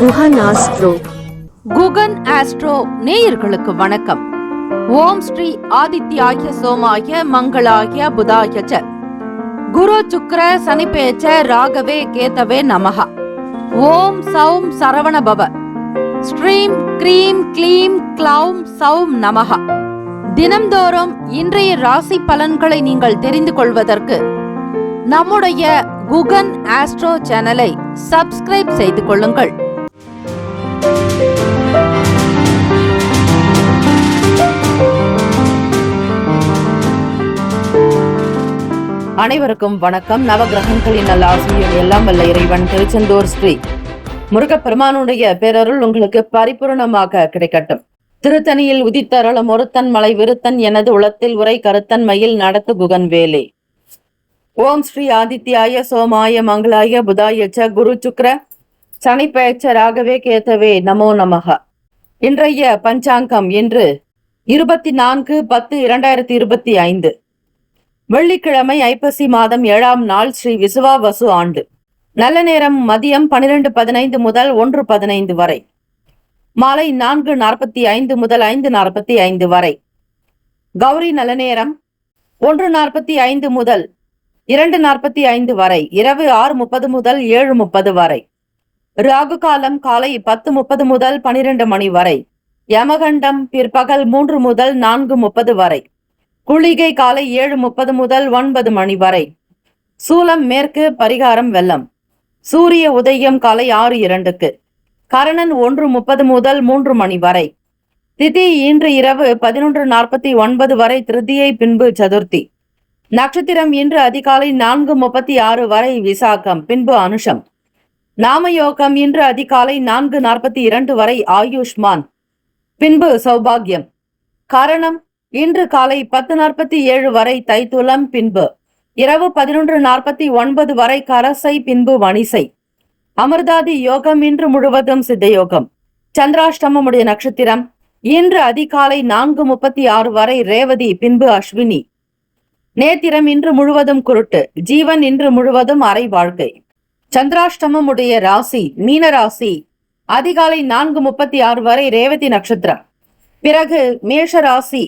Guhan astro. Guhan astro நேயர்களுக்கு வணக்கம். ஓம் ஸ்ரீ ஆதித்யாய சோமாய மங்களாய புதாய ச குரு சுக்ர சனிபேச்ச ராகவே கேதவே நமஹ. ஓம் சௌம் சரவண பவ. ஸ்ரீம் க்ரீம் க்ளீம் க்ளௌம் சௌம் நமஹ. தினம்தோறும் இன்றைய ராசி பலன்களை நீங்கள் தெரிந்து கொள்வதற்கு நம்முடைய குகன் ஆஸ்ட்ரோ சேனலை சப்ஸ்கிரைப் செய்து கொள்ளுங்கள். அனைவருக்கும் வணக்கம். நவகிரகங்களின் நல்ல ஆசிரியம் எல்லாம் வல்ல இறைவன் திருச்செந்தூர் ஸ்ரீ முருகப்பெருமானுடைய பேரருள் உங்களுக்கு பரிபூர்ணமாக கிடைக்கட்டும். திருத்தணியில் உதித்தருளும் ஒருத்தன் மலை விருத்தன் எனது உளத்தில் உரை கருத்தன் மயில் நடத்து குகன் வேலே. ஓம் ஸ்ரீ ஆதித்யாய சோமாய மங்களாய புதாய ச குரு சுக்ர சனிப்பேச்ச ராகவே கேதவே நமோ நமக. இன்றைய பஞ்சாங்கம் இன்று 24/10/2025 வெள்ளிக்கிழமை ஐப்பசி மாதம் 7ஆம் நாள் ஸ்ரீ விசுவாவசு ஆண்டு. நல்ல நேரம் மதியம் 12:15 முதல் 1:15 வரை, மாலை 4:45 முதல் 5:45 வரை. கௌரி நல்ல நேரம் 1:45 முதல் 2:45 வரை, இரவு 6:30 முதல் 7:30 வரை. ராகு காலம் காலை 10:30 முதல் 12 மணி வரை. யமகண்டம் பிற்பகல் 3 முதல் 4:30 வரை. குளிகை காலை 7:30 முதல் 9 மணி வரை. சூலம் மேற்கு, பரிகாரம் வெள்ளம். சூரிய உதயம் காலை 6:02. கரணன் 1:30 முதல் 3 மணி வரை. திதி இன்று இரவு 11:49 வரை திருதியை, பின்பு சதுர்த்தி. நட்சத்திரம் இன்று அதிகாலை 4:36 வரை விசாகம், பின்பு அனுஷம். நாமயோகம் இன்று அதிகாலை 4:42 வரை ஆயுஷ்மான், பின்பு சௌபாகியம். கரணம் இன்று காலை 10:47 வரை தைத்துலம், பின்பு இரவு 11:49 வரை கரசை, பின்பு வணிசை. அமிர்தாதி யோகம் இன்று முழுவதும் சித்தயோகம். சந்திராஷ்டமமுடைய நட்சத்திரம் இன்று அதிகாலை 4:36 வரை ரேவதி, பின்பு அஸ்வினி. நேத்திரம் இன்று முழுவதும் குருட்டு. ஜீவன் இன்று முழுவதும் அரை வாழ்க்கை. சந்திராஷ்டமம் உடைய ராசி மீன ராசி. அதிகாலை 4:36 வரை ரேவதி நட்சத்திரம். பிறகு மேஷ ராசி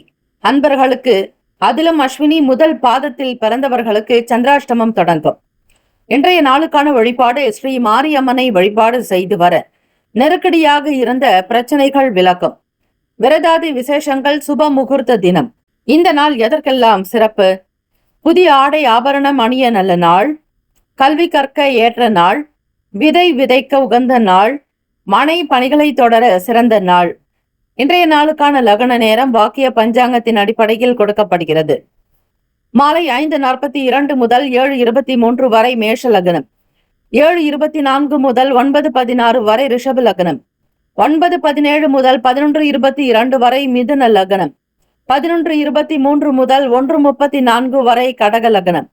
அன்பர்களுக்கு, அதிலும் அஸ்வினி முதல் பாதத்தில் பிறந்தவர்களுக்கு சந்திராஷ்டமம் தொடங்கும். இன்றைய நாளுக்கான வழிபாடு ஸ்ரீ மாரியம்மனை வழிபாடு செய்து வர நெருக்கடியாக இருந்த பிரச்சனைகள் விலக்கும். விரதாதி விசேஷங்கள், சுப முகூர்த்த தினம். இந்த நாள் எதற்கெல்லாம் சிறப்பு? புதிய ஆடை ஆபரணம் அணிய நல்ல நாள், கல்வி கற்க ஏற்ற நாள், விதை விதைக்க உகந்த நாள், மனை பணிகளை தொடர சிறந்த நாள். இன்றைய நாளுக்கான லக்ன நேரம் வாக்கிய பஞ்சாங்கத்தின் அடிப்படையில் கொடுக்கப்படுகிறது. மாலை 5:42 முதல் 7:23 வரை மேஷ லக்னம். 7:24 முதல் 9:16 வரை ரிஷப லக்னம். 9:17 முதல் 11:22 வரை மிதுன லக்னம். 11:23 முதல் 1:34 வரை கடக லக்னம்.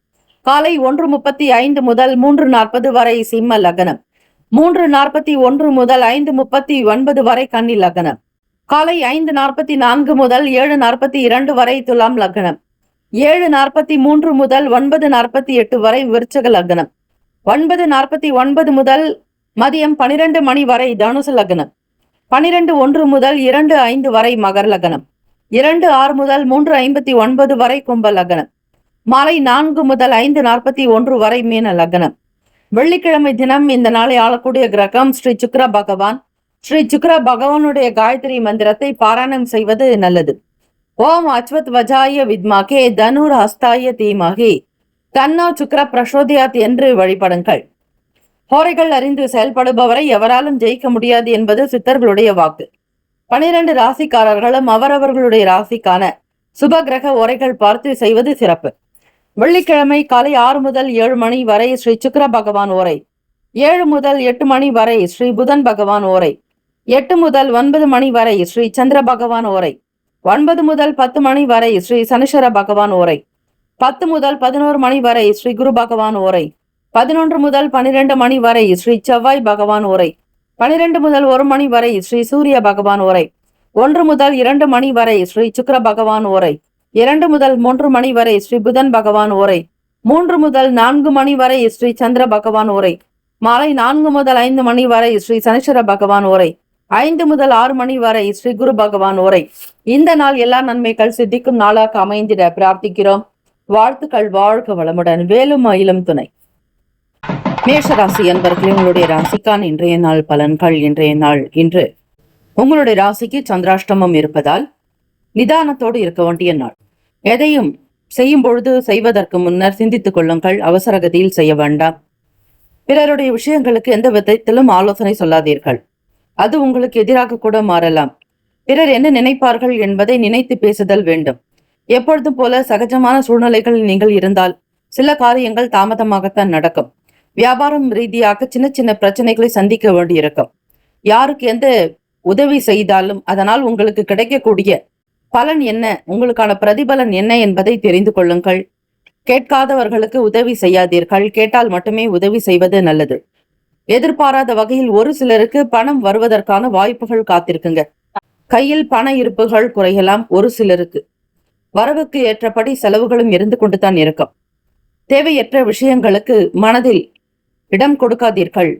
காலை 1:35 முதல் 3:40 வரை சிம்ம லக்னம். 3:41 முதல் 5:39 வரை கன்னி லக்னம். காலை 5:44 முதல் 7:42 வரை துலாம் லக்னம். 7:43 முதல் 9:48 வரை விருச்சக லக்னம். 9:49 முதல் மதியம் 12 மணி வரை தனுசு லக்னம். 12:01 முதல் 2:05 வரை மகர் லக்னம். 2:06 முதல் 3:59 வரை கும்ப லக்னம். மாலை 4 முதல் 5:41 வரை மீன லக்னம். வெள்ளிக்கிழமை தினம் இந்த நாளை ஆளக்கூடிய கிரகம் ஸ்ரீ சுக்ர பகவான். ஸ்ரீ சுக்ர பகவானுடைய காயத்ரி மந்திரத்தை பாராயணம் செய்வது நல்லது. ஓம் அஸ்வத் வஜாய வித்மாகே தனுர் ஹஸ்தாய தீமகி தன்னோ சுக்ர பிரசோதியாத் என்று வழிபடுங்கள். ஹோரைகள் அறிந்து செயல்படுபவரை எவராலும் ஜெயிக்க முடியாது என்பது சித்தர்களுடைய வாக்கு. 12 ராசிக்காரர்களும் அவரவர்களுடைய ராசிக்கான சுப கிரக ஓரைகள் பார்த்து செய்வது சிறப்பு. வெள்ளிக்கிழமை காலை 6 முதல் 7 மணி வரை ஸ்ரீ சுக்ர பகவான் ஓரை. 7 முதல் 8 மணி வரை ஸ்ரீ புதன் பகவான் ஓரை. 8 முதல் 9 மணி வரை ஸ்ரீ சந்திர பகவான் ஓரை. 9 முதல் 10 மணி வரை ஸ்ரீ சனிஸ்வர பகவான் ஓரை. 10 முதல் 11 மணி வரை ஸ்ரீ குரு பகவான் ஓரை. 11 முதல் 12 மணி வரை ஸ்ரீ செவ்வாய் பகவான் ஓரை. 12 முதல் 1 மணி வரை ஸ்ரீ சூரிய பகவான் ஓரை. 1 முதல் 2 மணி வரை ஸ்ரீ சுக்ர பகவான் ஓரை. 2 முதல் 3 மணி வரை ஸ்ரீ புதன் பகவான் ஓரை. 3 முதல் 4 மணி வரை ஸ்ரீ சந்திர பகவான் ஓரை. மாலை 4 முதல் 5 மணி வரை ஸ்ரீ சனீஸ்வர பகவான் உரை, 5 முதல் 6 மணி வரை ஸ்ரீ குரு பகவான் உரை. இந்த நாள் எல்லா நன்மைகள் சித்திக்கும் நாளாக அமைந்திட பிரார்த்திக்கிறோம். வாழ்த்துக்கள். வாழ்க வளமுடன். வேலும் மயிலும் துணை. மேஷராசி அன்பர்களே, உங்களுடைய ராசிக்கான இன்றைய நாள் பலன்கள். இன்று உங்களுடைய ராசிக்கு சந்திராஷ்டமம் இருப்பதால் நிதானத்தோடு இருக்க வேண்டிய நாள். எதையும் செய்யும் பொழுது செய்வதற்கு முன்னர் சிந்தித்துக் கொள்ளுங்கள். அவசரகதியில் செய்ய வேண்டாம். பிறருடைய விஷயங்களுக்கு எந்த விதத்திலும் ஆலோசனை சொல்லாதீர்கள். அது உங்களுக்கு எதிராக கூட மாறலாம். பிறர் என்ன நினைப்பார்கள் என்பதை நினைத்து பேசுதல் வேண்டும். எப்பொழுதும் போல சகஜமான சூழ்நிலைகளில் நீங்கள் இருந்தால் சில காரியங்கள் தாமதமாகத்தான் நடக்கும். வியாபாரம் ரீதியாக சின்ன சின்ன பிரச்சனைகளை சந்திக்க வேண்டியிருக்கும். யாருக்கு எந்த உதவி செய்தாலும் அதனால் உங்களுக்கு கிடைக்கக்கூடிய பலன் என்ன, உங்களுக்கான பிரதிபலன் என்ன என்பதை தெரிந்து கொள்ளுங்கள். கேட்காதவர்களுக்கு உதவி செய்யாதீர்கள். கேட்டால் மட்டுமே உதவி செய்வது நல்லது. எதிர்பாராத வகையில் ஒரு சிலருக்கு பணம் வருவதற்கான வாய்ப்புகள் காத்திருக்குங்க. கையில் பண இருப்புகள் குறையலாம். ஒரு சிலருக்கு வரவுக்கு ஏற்றபடி செலவுகளும் இருந்து கொண்டுதான் இருக்கும். தேவையற்ற விஷயங்களுக்கு மனதில் இடம் கொடுக்காதீர்கள்.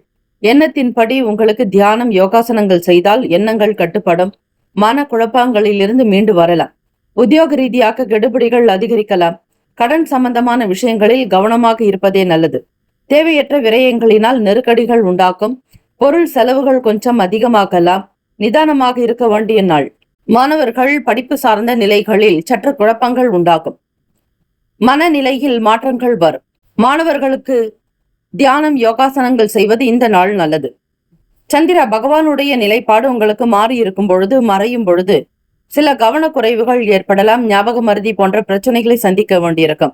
எண்ணத்தின்படி உங்களுக்கு தியானம், யோகாசனங்கள் செய்தால் எண்ணங்கள் கட்டுப்படும். மன குழப்பங்களிலிருந்து மீண்டு வரலாம். உத்தியோக ரீதியாக கெடுபிடிகள் அதிகரிக்கலாம். கடன் சம்பந்தமான விஷயங்களில் கவனமாக இருப்பதே நல்லது. தேவையற்ற விரயங்களினால் நெருக்கடிகள் உண்டாக்கும். பொருள் செலவுகள் கொஞ்சம் அதிகமாகலாம். நிதானமாக இருக்க வேண்டிய நாள். மாணவர்கள் படிப்பு சார்ந்த நிலைகளில் சற்று குழப்பங்கள் உண்டாகும். மனநிலையில் மாற்றங்கள் வரும். மாணவர்களுக்கு தியானம், யோகாசனங்கள் செய்வது இந்த நாள் நல்லது. சந்திர பகவானுடைய நிலைப்பாடு உங்களுக்கு மாறி இருக்கும் பொழுது, மறையும் பொழுது சில கவனக்குறைவுகள் ஏற்படலாம். ஞாபக மருதி போன்ற பிரச்சனைகளை சந்திக்க வேண்டியிருக்கும்.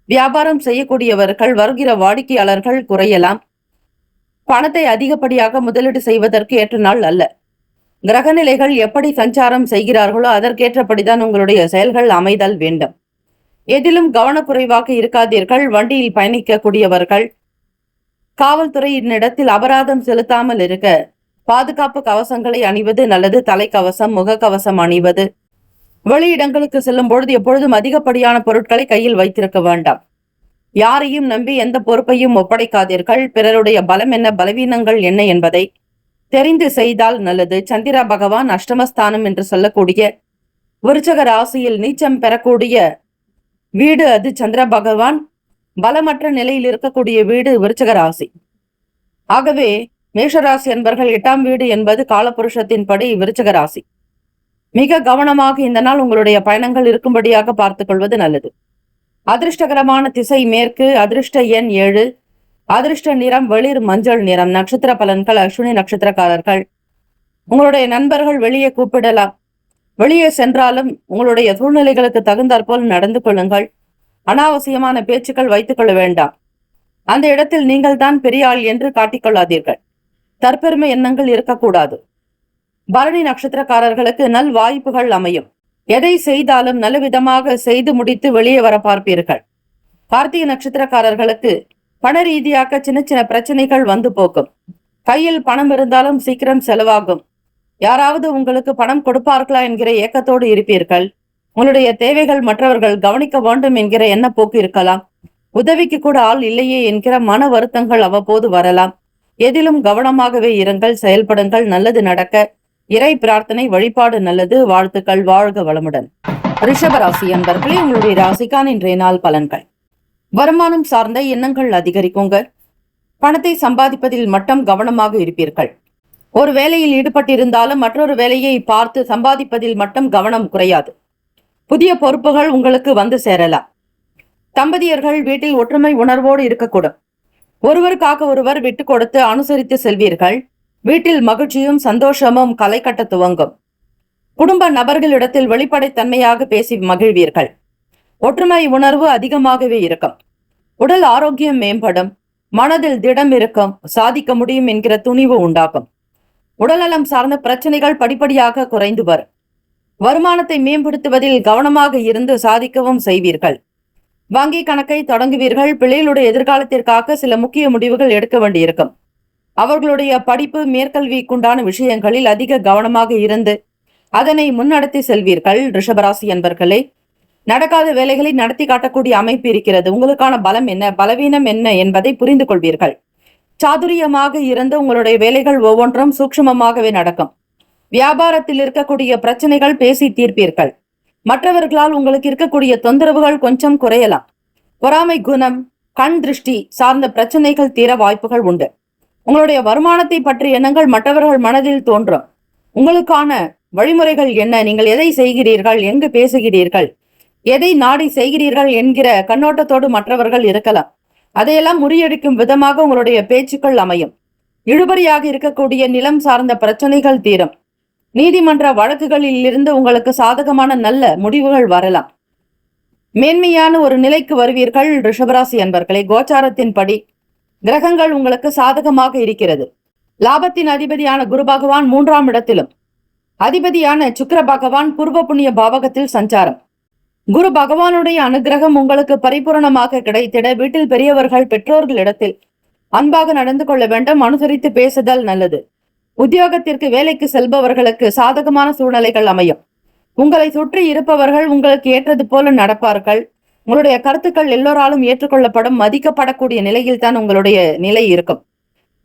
வியாபாரம் செய்யக்கூடியவர்கள் வருகிற வாடிக்கையாளர்கள் குறையலாம். பணத்தை அதிகப்படியாக முதலீடு செய்வதற்கு ஏற்ற நாள் அல்ல. கிரகநிலைகள் எப்படி சஞ்சாரம் செய்கிறார்களோ அதற்கேற்றபடிதான் உங்களுடைய செயல்கள் அமைதல் வேண்டும். எதிலும் கவனக்குறைவாக இருக்காதீர்கள். வண்டியில் பயணிக்கக்கூடியவர்கள் காவல்துறையினிடத்தில் அபராதம் செலுத்தாமல் இருக்க பாதுகாப்பு கவசங்களை அணிவது நல்லது. தலைக்கவசம், முகக்கவசம் அணிவது. வெளியிடங்களுக்கு செல்லும் பொழுது எப்பொழுதும் அதிகப்படியான பொருட்களை கையில் வைத்திருக்க வேண்டாம். யாரையும் நம்பி எந்த பொறுப்பையும் ஒப்படைக்காதீர்கள். பிறருடைய பலம் என்ன, பலவீனங்கள் என்ன என்பதை தெரிந்து செய்தால் நல்லது. சந்திர பகவான் அஷ்டமஸ்தானம் என்று சொல்லக்கூடிய விருச்சக ராசியில் நீச்சம் பெறக்கூடிய வீடு அது. சந்திர பகவான் பலமற்ற நிலையில் இருக்கக்கூடிய வீடு விருச்சக ராசி. ஆகவே மேஷராசி என்பர்கள் 8ஆம் வீடு என்பது காலபுருஷத்தின்படி விருச்சக ராசி. மிக கவனமாக இந்த நாள் உங்களுடைய பயணங்கள் இருக்கும்படியாக பார்த்துக் கொள்வது நல்லது. அதிர்ஷ்டகரமான திசை மேற்கு. அதிர்ஷ்ட எண் 7. அதிர்ஷ்ட நிறம் வெளிர் மஞ்சள் நிறம். நட்சத்திர பலன்கள். அஸ்வினி நட்சத்திரக்காரர்கள் உங்களுடைய நண்பர்கள் வெளியே கூப்பிடலாம். வெளியே சென்றாலும் உங்களுடைய சூழ்நிலைகளுக்கு தகுந்தாற்போல் நடந்து கொள்ளுங்கள். அனாவசியமான பேச்சுக்கள் வைத்துக் கொள்ள வேண்டாம். அந்த இடத்தில் நீங்கள் தான் பெரிய ஆள் என்று காட்டிக்கொள்ளாதீர்கள். தற்பெருமை எண்ணங்கள் இருக்கக்கூடாது. பரணி நட்சத்திரக்காரர்களுக்கு நல் வாய்ப்புகள் அமையும். எதை செய்தாலும் நல்ல விதமாக செய்து முடித்து வெளியே வர பார்ப்பீர்கள். கார்த்திகை நட்சத்திரக்காரர்களுக்கு பண ரீதியாக சின்ன சின்ன பிரச்சனைகள் வந்து போக்கும். கையில் பணம் இருந்தாலும் சீக்கிரம் செலவாகும். யாராவது உங்களுக்கு பணம் கொடுப்பார்களா என்கிற ஏக்கத்தோடு இருப்பீர்கள். உங்களுடைய தேவைகள் மற்றவர்கள் கவனிக்க வேண்டும் என்கிற எண்ணப்போக்கு இருக்கலாம். உதவிக்கு கூட ஆள் இல்லையே என்கிற மன வருத்தங்கள் அவ்வப்போது வரலாம். எதிலும் கவனமாகவே இருங்கள். செயல்படுங்கள். நல்லது நடக்க இறை பிரார்த்தனை, வழிபாடு நல்லது. வாழ்த்துக்கள். வாழ்க வளமுடன். ரிஷபராசி அன்பர்களே, உங்களுடைய ராசிக்கான இன்றைய நாள் பலன்கள். வருமானம் சார்ந்த எண்ணங்கள் அதிகரிக்குங்க. பணத்தை சம்பாதிப்பதில் மட்டும் கவனமாக இருப்பீர்கள். ஒரு வேலையில் ஈடுபட்டிருந்தாலும் மற்றொரு வேலையை பார்த்து சம்பாதிப்பதில் மட்டும் கவனம் குறையாது. புதிய பொறுப்புகள் உங்களுக்கு வந்து சேரலாம். தம்பதியர்கள் வீட்டில் ஒற்றுமை உணர்வோடு இருக்கக்கூடும். ஒருவருக்காக ஒருவர் விட்டு கொடுத்து அனுசரித்து செல்வீர்கள். வீட்டில் மகிழ்ச்சியும் சந்தோஷமும் களை கட்ட துவங்கும். குடும்ப நபர்களிடத்தில் வெளிப்படைத்தன்மையாக பேசி மகிழ்வீர்கள். ஒற்றுமை உணர்வு அதிகமாகவே இருக்கும். உடல் ஆரோக்கியம் மேம்படும். மனதில் திடம் இருக்கும். சாதிக்க முடியும் என்கிற துணிவு உண்டாகும். உடல்நலம் சார்ந்த பிரச்சனைகள் படிப்படியாக குறைந்து வரும். வருமானத்தை மேம்படுத்துவதில் கவனமாக இருந்து சாதிக்கவும் செய்வீர்கள். வங்கி கணக்கை தொடங்குவீர்கள். பிள்ளைகளுடைய எதிர்காலத்திற்காக சில முக்கிய முடிவுகள் எடுக்க வேண்டியிருக்கும். அவர்களுடைய படிப்பு, மேற்கல்விக்குண்டான விஷயங்களில் அதிக கவனமாக இருந்து அதனை முன்னடத்தி செல்வீர்கள். ரிஷபராசி என்பர்களே, நடக்காத வேலைகளை நடத்தி காட்டக்கூடிய அமைப்பு இருக்கிறது. உங்களுக்கான பலம் என்ன, பலவீனம் என்ன என்பதை புரிந்து கொள்வீர்கள். சாதுரியமாக இருந்து உங்களுடைய வேலைகள் ஒவ்வொன்றும் சூக்ஷ்மமாகவே நடக்கும். வியாபாரத்தில் இருக்கக்கூடிய பிரச்சனைகள் பேசி தீர்ப்பீர்கள். மற்றவர்களால் உங்களுக்கு இருக்கக்கூடிய தொந்தரவுகள் கொஞ்சம் குறையலாம். பொறாமை குணம், கண் திருஷ்டி சார்ந்த பிரச்சனைகள் தீர வாய்ப்புகள் உண்டு. உங்களுடைய வருமானத்தை பற்றிய எண்ணங்கள் மற்றவர்கள் மனதில் தோன்றும். உங்களுக்கான வழிமுறைகள் என்ன, நீங்கள் எதை செய்கிறீர்கள், எங்கு பேசுகிறீர்கள், எதை நாடி செய்கிறீர்கள் என்கிற கண்ணோட்டத்தோடு மற்றவர்கள் இருக்கலாம். அதையெல்லாம் முறியடிக்கும் விதமாக உங்களுடைய பேச்சுக்கள் அமையும். இழுபறியாக இருக்கக்கூடிய நிலம் சார்ந்த பிரச்சனைகள் தீரும். நீதிமன்ற வழக்குகளில் இருந்து உங்களுக்கு சாதகமான நல்ல முடிவுகள் வரலாம். மேன்மையான ஒரு நிலைக்கு வருவீர்கள். ரிஷபராசி அன்பர்களே, கோச்சாரத்தின்படி கிரகங்கள் உங்களுக்கு சாதகமாக இருக்கிறது. லாபத்தின் அதிபதியான குரு பகவான் 3ஆம் இடத்திலும், அதிபதியான சுக்கிர பகவான் பூர்வ புண்ணிய பாவகத்தில் சஞ்சாரம். குரு பகவானுடைய அனுகிரகம் உங்களுக்கு பரிபூரணமாக கிடைத்திட வீட்டில் பெரியவர்கள் பெற்றோர்களிடத்தில் அன்பாக நடந்து கொள்ள வேண்டும். அனுசரித்து பேசுதல் நல்லது. உத்தியோகத்திற்கு வேலைக்கு செல்பவர்களுக்கு சாதகமான சூழ்நிலைகள் அமையும். உங்களை சுற்றி இருப்பவர்கள் உங்களுக்கு ஏற்றது போல நடப்பார்கள். உங்களுடைய கருத்துக்கள் எல்லோராலும் ஏற்றுக்கொள்ளப்படும், மதிக்கப்படக்கூடிய நிலையில் தான் உங்களுடைய நிலை இருக்கும்.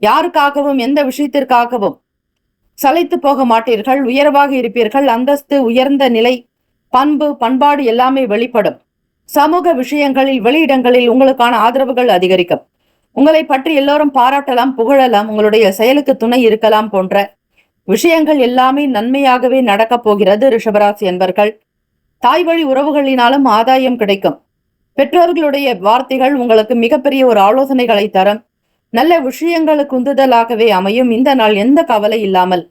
யாருக்காகவும் எந்த விஷயத்திற்காகவும் சளைத்து போக மாட்டீர்கள். உயர்வாக இருப்பீர்கள். அந்தஸ்து, உயர்ந்த நிலை, பண்பு, பண்பாடு எல்லாமே வெளிப்படும். சமூக விஷயங்களில், வெளியிடங்களில் உங்களுக்கான ஆதரவுகள் அதிகரிக்கும். உங்களை பற்றி எல்லோரும் பாராட்டலாம், புகழலாம், உங்களுடைய செயலுக்கு துணை இருக்கலாம் போன்ற விஷயங்கள் எல்லாமே நன்மையாகவே நடக்கப் போகிறது. ரிஷபராசி என்பர்கள், தாய் வழி உறவுகளினாலும் ஆதாயம் கிடைக்கும். பெற்றோர்களுடைய வார்த்தைகள் உங்களுக்கு மிகப்பெரிய ஒரு ஆலோசனைகளை தரும். நல்ல விஷயங்களுக்கு உந்துதலாகவே அமையும். இந்த நாள் எந்த கவலை இல்லாமல்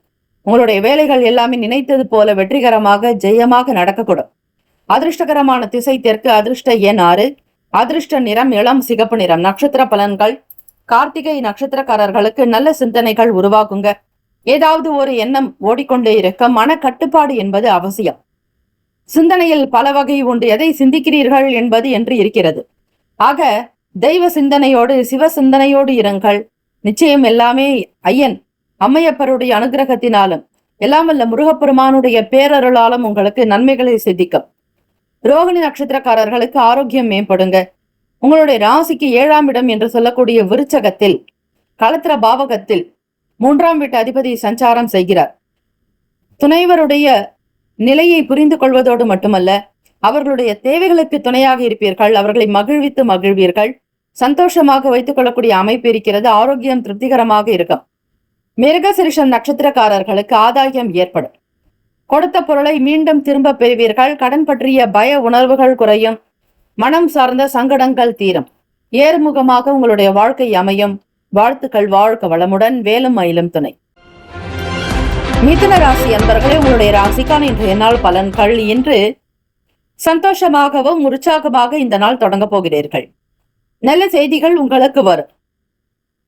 உங்களுடைய வேலைகள் எல்லாமே நினைத்தது போல வெற்றிகரமாக ஜெயமாக நடக்கக்கூடும். அதிர்ஷ்டகரமான திசை தெற்கு. அதிர்ஷ்ட எண் 6. அதிர்ஷ்ட நிறம் இளம் சிகப்பு நிறம். நட்சத்திர பலன்கள். கார்த்திகை நட்சத்திரக்காரர்களுக்கு நல்ல சிந்தனைகள் உருவாகுங்க. ஏதாவது ஒரு எண்ணம் ஓடிக்கொண்டே இருக்க மன கட்டுப்பாடு என்பது அவசியம். சிந்தனையில் பல வகை உண்டு. எதை சிந்திக்கிறீர்கள் என்பது என்று இருக்கிறது. ஆக தெய்வ சிந்தனையோடு, சிவ சிந்தனையோடு இருங்கள். நிச்சயம் எல்லாமே ஐயன் அம்மையப்பருடைய அனுகிரகத்தினாலும் எல்லாம் வல்ல முருகப்பெருமானுடைய பேரருளாலும் உங்களுக்கு நன்மைகளை சித்திக்கும். ரோகிணி நட்சத்திரக்காரர்களுக்கு ஆரோக்கியம் மேம்படுங்க. உங்களுடைய ராசிக்கு 7ஆம் இடம் என்று சொல்லக்கூடிய விருச்சகத்தில், களத்திர பாவகத்தில் 3ஆம் வீட்டு அதிபதி சஞ்சாரம் செய்கிறார். துணைவருடைய நிலையை புரிந்து கொள்வதோடு மட்டுமல்ல, அவர்களுடைய தேவைகளுக்கு துணையாக இருப்பீர்கள். அவர்களை மகிழ்வீர்கள். சந்தோஷமாக வைத்துக் கொள்ளக்கூடிய அமைப்பு இருக்கிறது. ஆரோக்கியம் திருப்திகரமாக இருக்கும். மிருகசிரிஷம் நட்சத்திரக்காரர்களுக்கு ஆதாயம் ஏற்படும். கொடுத்த பொருளை மீண்டும் திரும்ப பெறுவீர்கள். கடன் பற்றிய பய உணர்வுகள் குறையும். மனம் சார்ந்த சங்கடங்கள் தீரும். ஏறுமுகமாக உங்களுடைய வாழ்க்கை அமையும். வாழ்த்துக்கள். வாழ்க வளமுடன். வேலும் மயிலும் துணை. மிதுன ராசி அன்பர்களே, உங்களுடைய ராசிக்கான இன்றைய நாள் பலன்கள். இன்று சந்தோஷமாகவும் உற்சாகமாக இந்த நாள் தொடங்க போகிறீர்கள். நல்ல செய்திகள் உங்களுக்கு வரும்.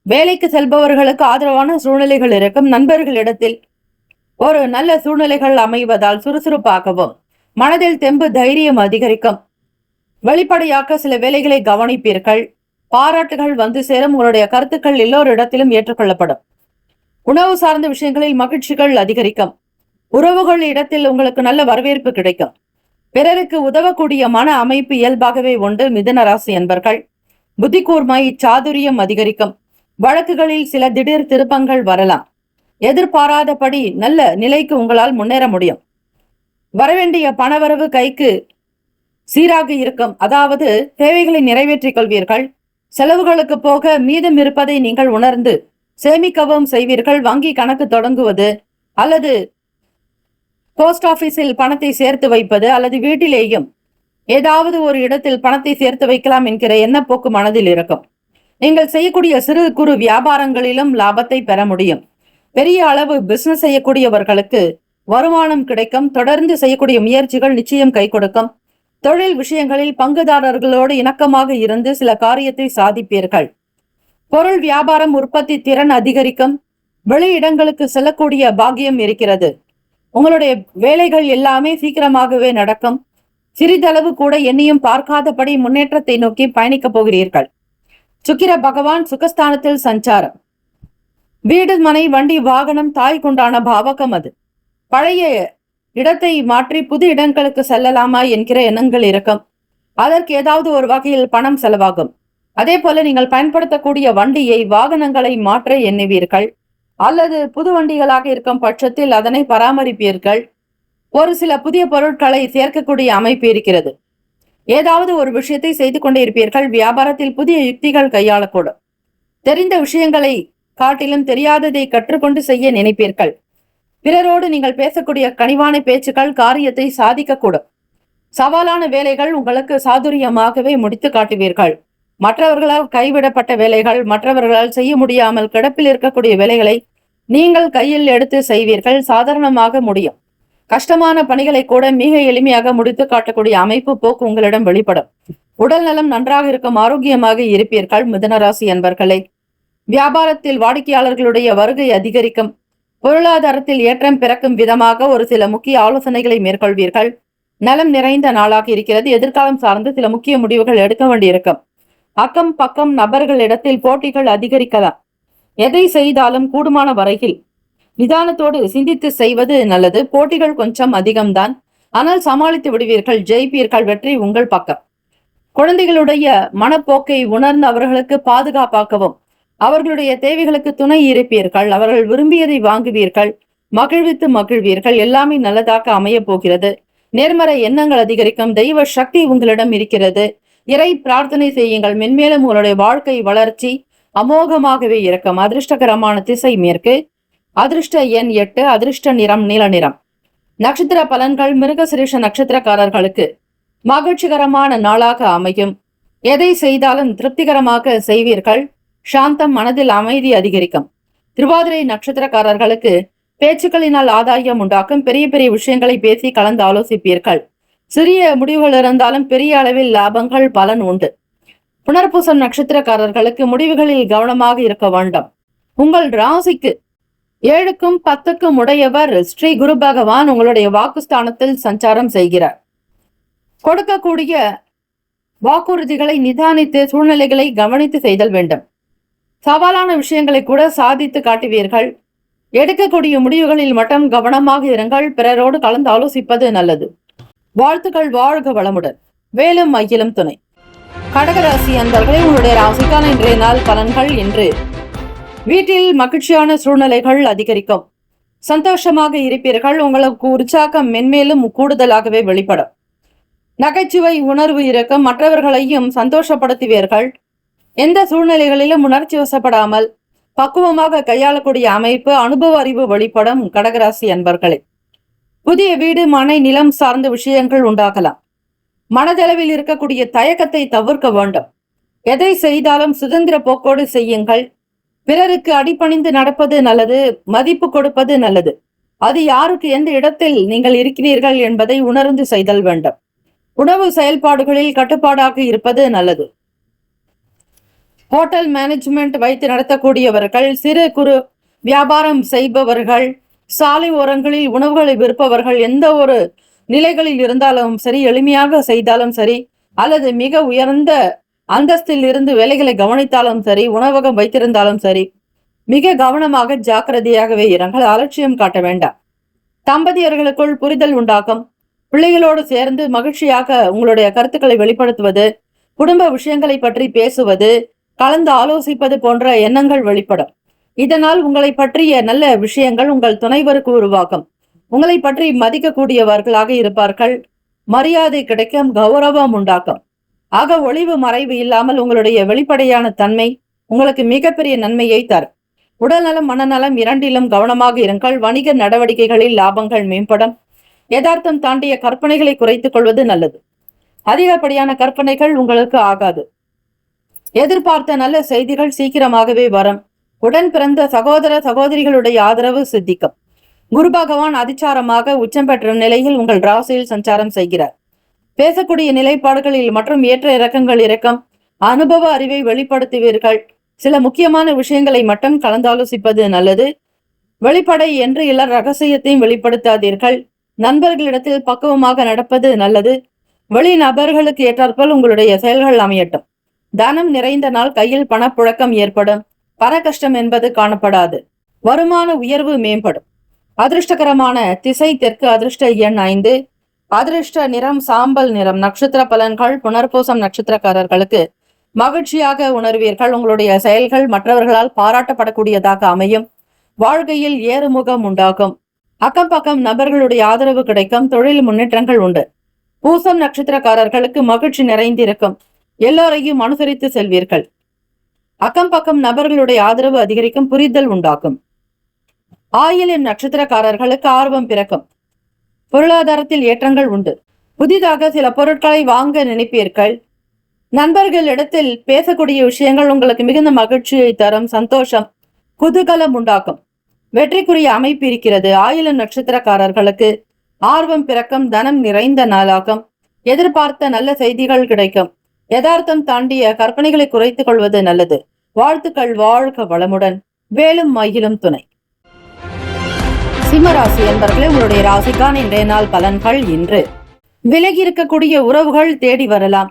வேலைக்கு செல்பவர்களுக்கு ஆதரவான சூழ்நிலைகள் இருக்கும். நண்பர்களிடத்தில் ஒரு நல்ல சூழ்நிலைகள் அமைவதால் சுறுசுறுப்பாகவும் மனதில் தெம்பு, தைரியம் அதிகரிக்கும். வெளிப்படையாக சில வேலைகளை கவனிப்பீர்கள். பாராட்டுகள் வந்து சேரும். உங்களுடைய கருத்துக்கள் எல்லோரிடத்திலும் ஏற்றுக்கொள்ளப்படும். உணவு சார்ந்த விஷயங்களில் மகிழ்ச்சிகள் அதிகரிக்கும். உறவுகள் இடத்தில் உங்களுக்கு நல்ல வரவேற்பு கிடைக்கும். பிறருக்கு உதவக்கூடிய மன அமைப்பு இயல்பாகவே உண்டு. மிதுன ராசி என்பர்கள், புத்தி கூர்மை, சாதுரியம் அதிகரிக்கும். வழக்குகளில் சில திடீர் திருப்பங்கள் வரலாம். எதிர்பாராதபடி நல்ல நிலைக்கு உங்களால் முன்னேற முடியும். வரவேண்டிய பணவரவு கைக்கு சீராக இருக்கும். அதாவது தேவைகளை நிறைவேற்றிக் கொள்வீர்கள். செலவுகளுக்கு போக மீதம் இருப்பதை நீங்கள் உணர்ந்து சேமிக்கவும் செய்வீர்கள். வங்கி கணக்கு தொடங்குவது அல்லது போஸ்ட் ஆபீஸில் பணத்தை சேர்த்து வைப்பது அல்லது வீட்டிலேயும் ஏதாவது ஒரு இடத்தில் பணத்தை சேர்த்து வைக்கலாம் என்கிற எண்ணப்போக்கு மனதில் இருக்கும். நீங்கள் செய்யக்கூடிய சிறு குறு வியாபாரங்களிலும் லாபத்தை பெற முடியும். பெரிய அளவு பிசினஸ் செய்யக்கூடியவர்களுக்கு வருமானம் கிடைக்கும். தொடர்ந்து செய்யக்கூடிய முயற்சிகள் நிச்சயம் கை கொடுக்கும். தொழில் விஷயங்களில் பங்குதாரர்களோடு இணக்கமாக இருந்து சில காரியத்தை சாதிப்பீர்கள். பொருள் வியாபாரம், உற்பத்தி திறன் அதிகரிக்கும். வெளியிடங்களுக்கு செல்லக்கூடிய பாக்கியம் இருக்கிறது. உங்களுடைய வேலைகள் எல்லாமே சீக்கிரமாகவே நடக்கும். சிறிதளவு கூட எண்ணியும் பார்க்காதபடி முன்னேற்றத்தை நோக்கி பயணிக்கப் போகிறீர்கள். சுக்கிர பகவான் சுகஸ்தானத்தில் சஞ்சாரம். வீடு, மனை, வண்டி, வாகனம், தாய்க்குண்டான பாவகம். அது பழைய இடத்தை மாற்றி புது இடங்களுக்கு செல்லலாமா என்கிற எண்ணங்கள் இருக்கும். அதற்கு ஏதாவது ஒரு வகையில் பணம் செலவாகும். அதே போல நீங்கள் பயன்படுத்தக்கூடிய வண்டியை, வாகனங்களை மாற்ற எண்ணுவீர்கள். அல்லது புது வண்டிகளாக இருக்கும் பட்சத்தில் அதனை பராமரிப்பீர்கள். ஒரு சில புதிய பொருட்களை சேர்க்கக்கூடிய அமைப்பு இருக்கிறது. ஏதாவது ஒரு விஷயத்தை செய்து கொண்டே இருப்பீர்கள். வியாபாரத்தில் புதிய யுக்திகள் கையாளக்கூடும். தெரிந்த விஷயங்களை காட்டிலும் தெரியாததை கற்றுக்கொண்டு செய்ய நினைப்பீர்கள். பிறரோடு நீங்கள் பேசக்கூடிய கனிவான பேச்சுக்கள் காரியத்தை சாதிக்கக்கூடும். சவாலான வேலைகள் உங்களுக்கு சாதுரியமாகவே முடித்து காட்டுவீர்கள். மற்றவர்களால் கைவிடப்பட்ட வேலைகள், மற்றவர்களால் செய்ய முடியாமல் கிடப்பில் இருக்கக்கூடிய வேலைகளை நீங்கள் கையில் எடுத்து செய்வீர்கள். சாதாரணமாக முடியும். கஷ்டமான பணிகளை கூட மிக எளிமையாக முடித்து காட்டக்கூடிய அமைப்பு போக்கு உங்களிடம் வெளிப்படும். உடல் நலம் நன்றாக இருக்கும், ஆரோக்கியமாக இருப்பீர்கள். மிதுனராசி அன்பர்களே, வியாபாரத்தில் வாடிக்கையாளர்களுடைய வருகை அதிகரிக்கும். பொருளாதாரத்தில் ஏற்றம் பிறக்கும் விதமாக ஒரு சில முக்கிய ஆலோசனைகளை மேற்கொள்வீர்கள். நலம் நிறைந்த நாளாக இருக்கிறது. எதிர்காலம் சார்ந்து சில முக்கிய முடிவுகள் எடுக்க வேண்டியிருக்கும். அக்கம் பக்கம் நபர்களிடத்தில் போட்டிகள் அதிகரிக்கலாம். எதை செய்தாலும் கூடுமான வரையில் நிதானத்தோடு சிந்தித்து செய்வது நல்லது. போட்டிகள் கொஞ்சம் அதிகம்தான், ஆனால் சமாளித்து விடுவீர்கள், ஜெயிப்பீர்கள். வெற்றி உங்கள் பக்கம். குழந்தைகளுடைய மனப்போக்கை உணர்ந்து அவர்களுக்கு பாதுகாப்பாக்கவும், அவர்களுடைய தேவைகளுக்கு துணை இருப்பீர்கள். அவர்கள் விரும்பியதை வாங்குவீர்கள், மகிழ்வித்து மகிழ்வீர்கள். எல்லாமே நல்லதாக அமைய போகிறது. நேர்மறை எண்ணங்கள் அதிகரிக்கும். தெய்வ சக்தி உங்களிடம் இருக்கிறது. இறை பிரார்த்தனை செய்யுங்கள். மென்மேலும் உங்களுடைய வாழ்க்கை வளர்ச்சி அமோகமாகவே இருக்கும். அதிர்ஷ்டகரமான திசை மேற்கு. அதிர்ஷ்ட எண் 8. அதிர்ஷ்ட நிறம் நீல நிறம். நட்சத்திர பலன்கள். மிருகசிரீஷ நட்சத்திரக்காரர்களுக்கு மகிழ்ச்சிகரமான நாளாக அமையும். எதை செய்தாலும் திருப்திகரமாக செய்வீர்கள். சாந்தம், மனதில் அமைதி அதிகரிக்கும். திருவாதிரை நட்சத்திரக்காரர்களுக்கு பேச்சுக்களினால் ஆதாயம் உண்டாக்கும். பெரிய பெரிய விஷயங்களை பேசி கலந்து ஆலோசிப்பீர்கள். சிறிய முடிவுகள் இருந்தாலும் பெரிய அளவில் லாபங்கள் பலன் உண்டு. புனர்பூசம் நட்சத்திரக்காரர்களுக்கு முடிவுகளில் கவனமாக இருக்க வேண்டும். உங்கள் ராசிக்கு 7க்கும் 10க்கும் உடையவர் ஸ்ரீ குரு பகவான் உங்களுடைய வாக்குஸ்தானத்தில் சஞ்சாரம் செய்கிறார். கொடுக்கக்கூடிய வாக்குறுதிகளை நிதானித்து சூழ்நிலைகளை கவனித்து செய்தல் வேண்டும். சவாலான விஷயங்களை கூட சாதித்து காட்டுவீர்கள். எடுக்கக்கூடிய முடிவுகளில் மட்டும் கவனமாக இருங்கள். பிறரோடு கலந்து ஆலோசிப்பது நல்லது. வாழ்த்துக்கள். வாழ்க வளமுடன். வேலும் மயிலும் துணை. கடகராசி அன்பர்களே, உங்களுடைய ராசிக்கான இன்றைய நாள் பலன்கள். இன்று வீட்டில் மகிழ்ச்சியான சூழ்நிலைகள் அதிகரிக்கும். சந்தோஷமாக இருப்பீர்கள். உங்களுக்கு உற்சாகம் மென்மேலும் கூடுதலாகவே வெளிப்படும். நகைச்சுவை உணர்வு இருக்கும். மற்றவர்களையும் சந்தோஷப்படுத்துவீர்கள். எந்த சூழ்நிலைகளிலும் உணர்ச்சி வசப்படாமல் பக்குவமாக கையாளக்கூடிய அமைப்பு, அனுபவ அறிவு வெளிப்படும். கடகராசி அன்பர்களே, புதிய வீடு, மனை, நிலம் சார்ந்த விஷயங்கள் உண்டாகலாம். மனதளவில் இருக்கக்கூடிய தயக்கத்தை தவிர்க்க வேண்டும். எதை செய்தாலும் சுதந்திர போக்கோடு செய்யுங்கள். பிறருக்கு அடிபணிந்து நடப்பது நல்லது. மதிப்பு கொடுப்பது நல்லது. அது யாருக்கு எந்த இடத்தில் நீங்கள் இருக்கிறீர்கள் என்பதை உணர்ந்து செய்தல் வேண்டும். உணவு செயல்பாடுகளில் கட்டுப்பாடாக இருப்பது நல்லது. ஹோட்டல் மேனேஜ்மெண்ட் வைத்து நடத்தக்கூடியவர்கள், சிறு குறு வியாபாரம் செய்பவர்கள், சாலை ஓரங்களில் உணவுகளை விற்பவர்கள், எந்த ஒரு நிலைகளில் இருந்தாலும் சரி, எளிமையாக செய்தாலும் சரி, அல்லது மிக உயர்ந்த அந்தஸ்தில் இருந்து வேலைகளை கவனித்தாலும் சரி, உணவகம் வைத்திருந்தாலும் சரி, மிக கவனமாக ஜாக்கிரதையாகவே இருங்கள். அலட்சியம் காட்ட வேண்டாம். தம்பதியர்களுக்குள் புரிதல் உண்டாகும். பிள்ளைகளோடு சேர்ந்து மகிழ்ச்சியாக உங்களுடைய கருத்துக்களை வெளிப்படுத்துவது, குடும்ப விஷயங்களை பற்றி பேசுவது, கலந்து ஆலோசிப்பது போன்ற எண்ணங்கள் வெளிப்படும். இதனால் உங்களை பற்றிய நல்ல விஷயங்கள் உங்கள் துணைவருக்கு உருவாகும். உங்களை பற்றி மதிக்கக்கூடியவர்களாக இருப்பார்கள். மரியாதை கிடைக்கும். கௌரவம் உண்டாக்கும். ஆக ஒளிவு மறைவு இல்லாமல் உங்களுடைய வெளிப்படையான தன்மை உங்களுக்கு மிகப்பெரிய நன்மையை தரும். உடல்நலம், மனநலம் இரண்டிலும் கவனமாக இருங்கள். வணிக நடவடிக்கைகளில் லாபங்கள் மேம்படும். யதார்த்தம் தாண்டிய கற்பனைகளை குறைத்துக் கொள்வது நல்லது. அதிகப்படியான கற்பனைகள் உங்களுக்கு ஆகாது. எதிர்பார்த்த நல்ல செய்திகள் சீக்கிரமாகவே வரும். உடன் பிறந்த சகோதர சகோதரிகளுடைய ஆதரவு சித்திக்கும். குரு பகவான் அதிச்சாரமாக உச்சம் பெற்ற நிலையில் உங்கள் ராசியில் சஞ்சாரம் செய்கிறார். பேசக்கூடிய நிலைப்பாடுகளில் மற்றும் ஏற்ற இறக்கங்கள் இருக்கும். அனுபவ அறிவை வெளிப்படுத்துவீர்கள். சில முக்கியமான விஷயங்களை மட்டும் கலந்தாலோசிப்பது நல்லது. வெளிப்படை என்று இல்ல ரகசியத்தையும் வெளிப்படுத்தாதீர்கள். நண்பர்களிடத்தில் பக்குவமாக நடப்பது நல்லது. வெளி நபர்களுக்கு ஏற்றாற்போல் உங்களுடைய செயல்கள் அமையட்டும். தனம் நிறைந்த நாள். கையில் பணப்புழக்கம் ஏற்படும். பண கஷ்டம் என்பது காணப்படாது. வருமான உயர்வு மேம்படும். அதிர்ஷ்டகரமான திசை தெற்கு. அதிர்ஷ்ட எண் 5. அதிர்ஷ்ட நிறம் சாம்பல் நிறம். நட்சத்திர பலன்கள். புனர்பூசம் நட்சத்திரக்காரர்களுக்கு மகிழ்ச்சியாக உணர்வீர்கள். உங்களுடைய செயல்கள் மற்றவர்களால் பாராட்டப்படக்கூடியதாக அமையும். வாழ்க்கையில் ஏறுமுகம் உண்டாகும். அக்கம் பக்கம் நபர்களுடைய ஆதரவு கிடைக்கும். தொழில் முன்னேற்றங்கள் உண்டு. பூசம் நட்சத்திரக்காரர்களுக்கு மகிழ்ச்சி நிறைந்திருக்கும். எல்லோரையும் அனுசரித்து செல்வீர்கள். அக்கம் பக்கம் நபர்களுடைய ஆதரவு அதிகரிக்கும். புரிதல் உண்டாகும். ஆயிலின் நட்சத்திரக்காரர்களுக்கு ஆர்வம் பிறக்கும். பொருளாதாரத்தில் ஏற்றங்கள் உண்டு. புதிதாக சில பொருட்களை வாங்க நினைப்பீர்கள். நண்பர்களிடத்தில் பேசக்கூடிய விஷயங்கள் உங்களுக்கு மிகுந்த மகிழ்ச்சியை தரும். சந்தோஷம், குதூகலம் உண்டாக்கும். வெற்றிக்குரிய அமைப்பு இருக்கிறது. ஆயிலின் நட்சத்திரக்காரர்களுக்கு ஆர்வம் பிறக்கும். தனம் நிறைந்த நாளாகும். எதிர்பார்த்த நல்ல செய்திகள் கிடைக்கும். யதார்த்தம் தாண்டிய கற்பனைகளை குறைத்துக் கொள்வது நல்லது. வாழ்த்துக்கள். வாழ்க வளமுடன். வேலும் மயிலும் துணை. சிம்மராசி என்பர்களே, உங்களுடைய ராசிக்கான இன்றைய நாள் பலன்கள். இன்று விலகி இருக்கக்கூடிய உறவுகள் தேடி வரலாம்.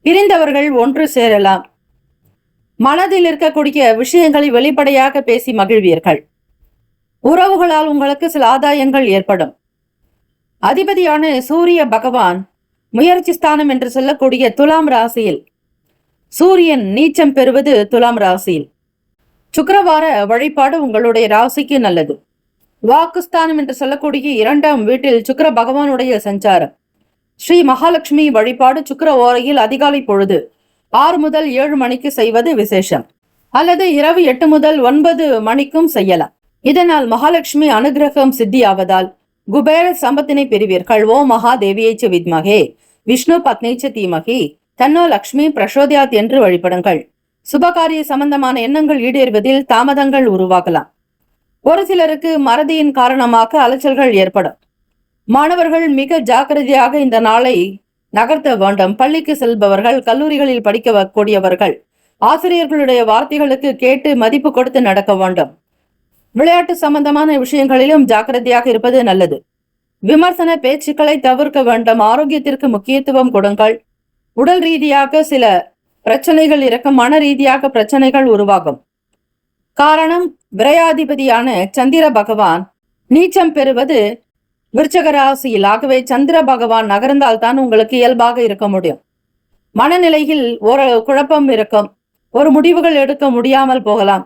பிரிந்தவர்கள் ஒன்று சேரலாம். மனதில் இருக்கக்கூடிய விஷயங்களை வெளிப்படையாக பேசி மகிழ்வீர்கள். உறவுகளால் உங்களுக்கு சில ஆதாயங்கள் ஏற்படும். அதிபதியான சூரிய பகவான் முயற்சி ஸ்தானம் என்று சொல்லக்கூடிய துலாம் ராசியில், சூரியன் நீச்சம் பெறுவது துலாம் ராசியில். சுக்கிரவார வழிபாடு உங்களுடைய ராசிக்கு நல்லது. வாக்குஸ்தானம் என்று சொல்லக்கூடிய 2ஆம் வீட்டில் சுக்கிர பகவானுடைய சஞ்சாரம். ஸ்ரீ மகாலட்சுமி வழிபாடு சுக்கிர ஓரையில் அதிகாலை பொழுது 6 முதல் 7 மணிக்கு செய்வது விசேஷம். அல்லது இரவு 8 முதல் 9 மணிக்கும் செய்யலாம். இதனால் மகாலட்சுமி அனுகிரகம் சித்தியாவதால் குபேர சம்பத்தினை பெறுவீர்கள். ஓ மகாதேவியைச்ச வித்மகே விஷ்ணு பத்னிச்ச தீமகி தன்னோ லக்ஷ்மி பிரசோதியாத் என்று வழிபடுங்கள். சுபகாரிய சம்பந்தமான எண்ணங்கள் ஈடேறுவதில் தாமதங்கள் உருவாகலாம். ஒரு சிலருக்கு மறதியின் காரணமாக அலைச்சல்கள் ஏற்படும். மாணவர்கள் மிக ஜாக்கிரதையாக இந்த நாளை நகர்த்த வேண்டும். பள்ளிக்கு செல்பவர்கள், கல்லூரிகளில் படிக்கக்கூடியவர்கள் ஆசிரியர்களுடைய வார்த்தைகளுக்கு கேட்டு மதிப்பு கொடுத்து நடக்க வேண்டும். விளையாட்டு சம்பந்தமான விஷயங்களிலும் ஜாக்கிரதையாக இருப்பது நல்லது. விமர்சன பேச்சுக்களை தவிர்க்க வேண்டும். ஆரோக்கியத்திற்கு முக்கியத்துவம் கொடுங்கள். உடல் ரீதியாக சில பிரச்சனைகள் இருக்கும். மன ரீதியாக பிரச்சனைகள் உருவாகும். காரணம், விரையாதிபதியான சந்திர பகவான் நீச்சம் பெறுவது விருச்சக ராசியில். ஆகவே சந்திர பகவான் நகர்ந்தால் தான் உங்களுக்கு இயல்பாக இருக்க முடியும். மனநிலையில் ஒரு குழப்பம் இருக்கும். ஒரு முடிவுகள் எடுக்க முடியாமல் போகலாம்.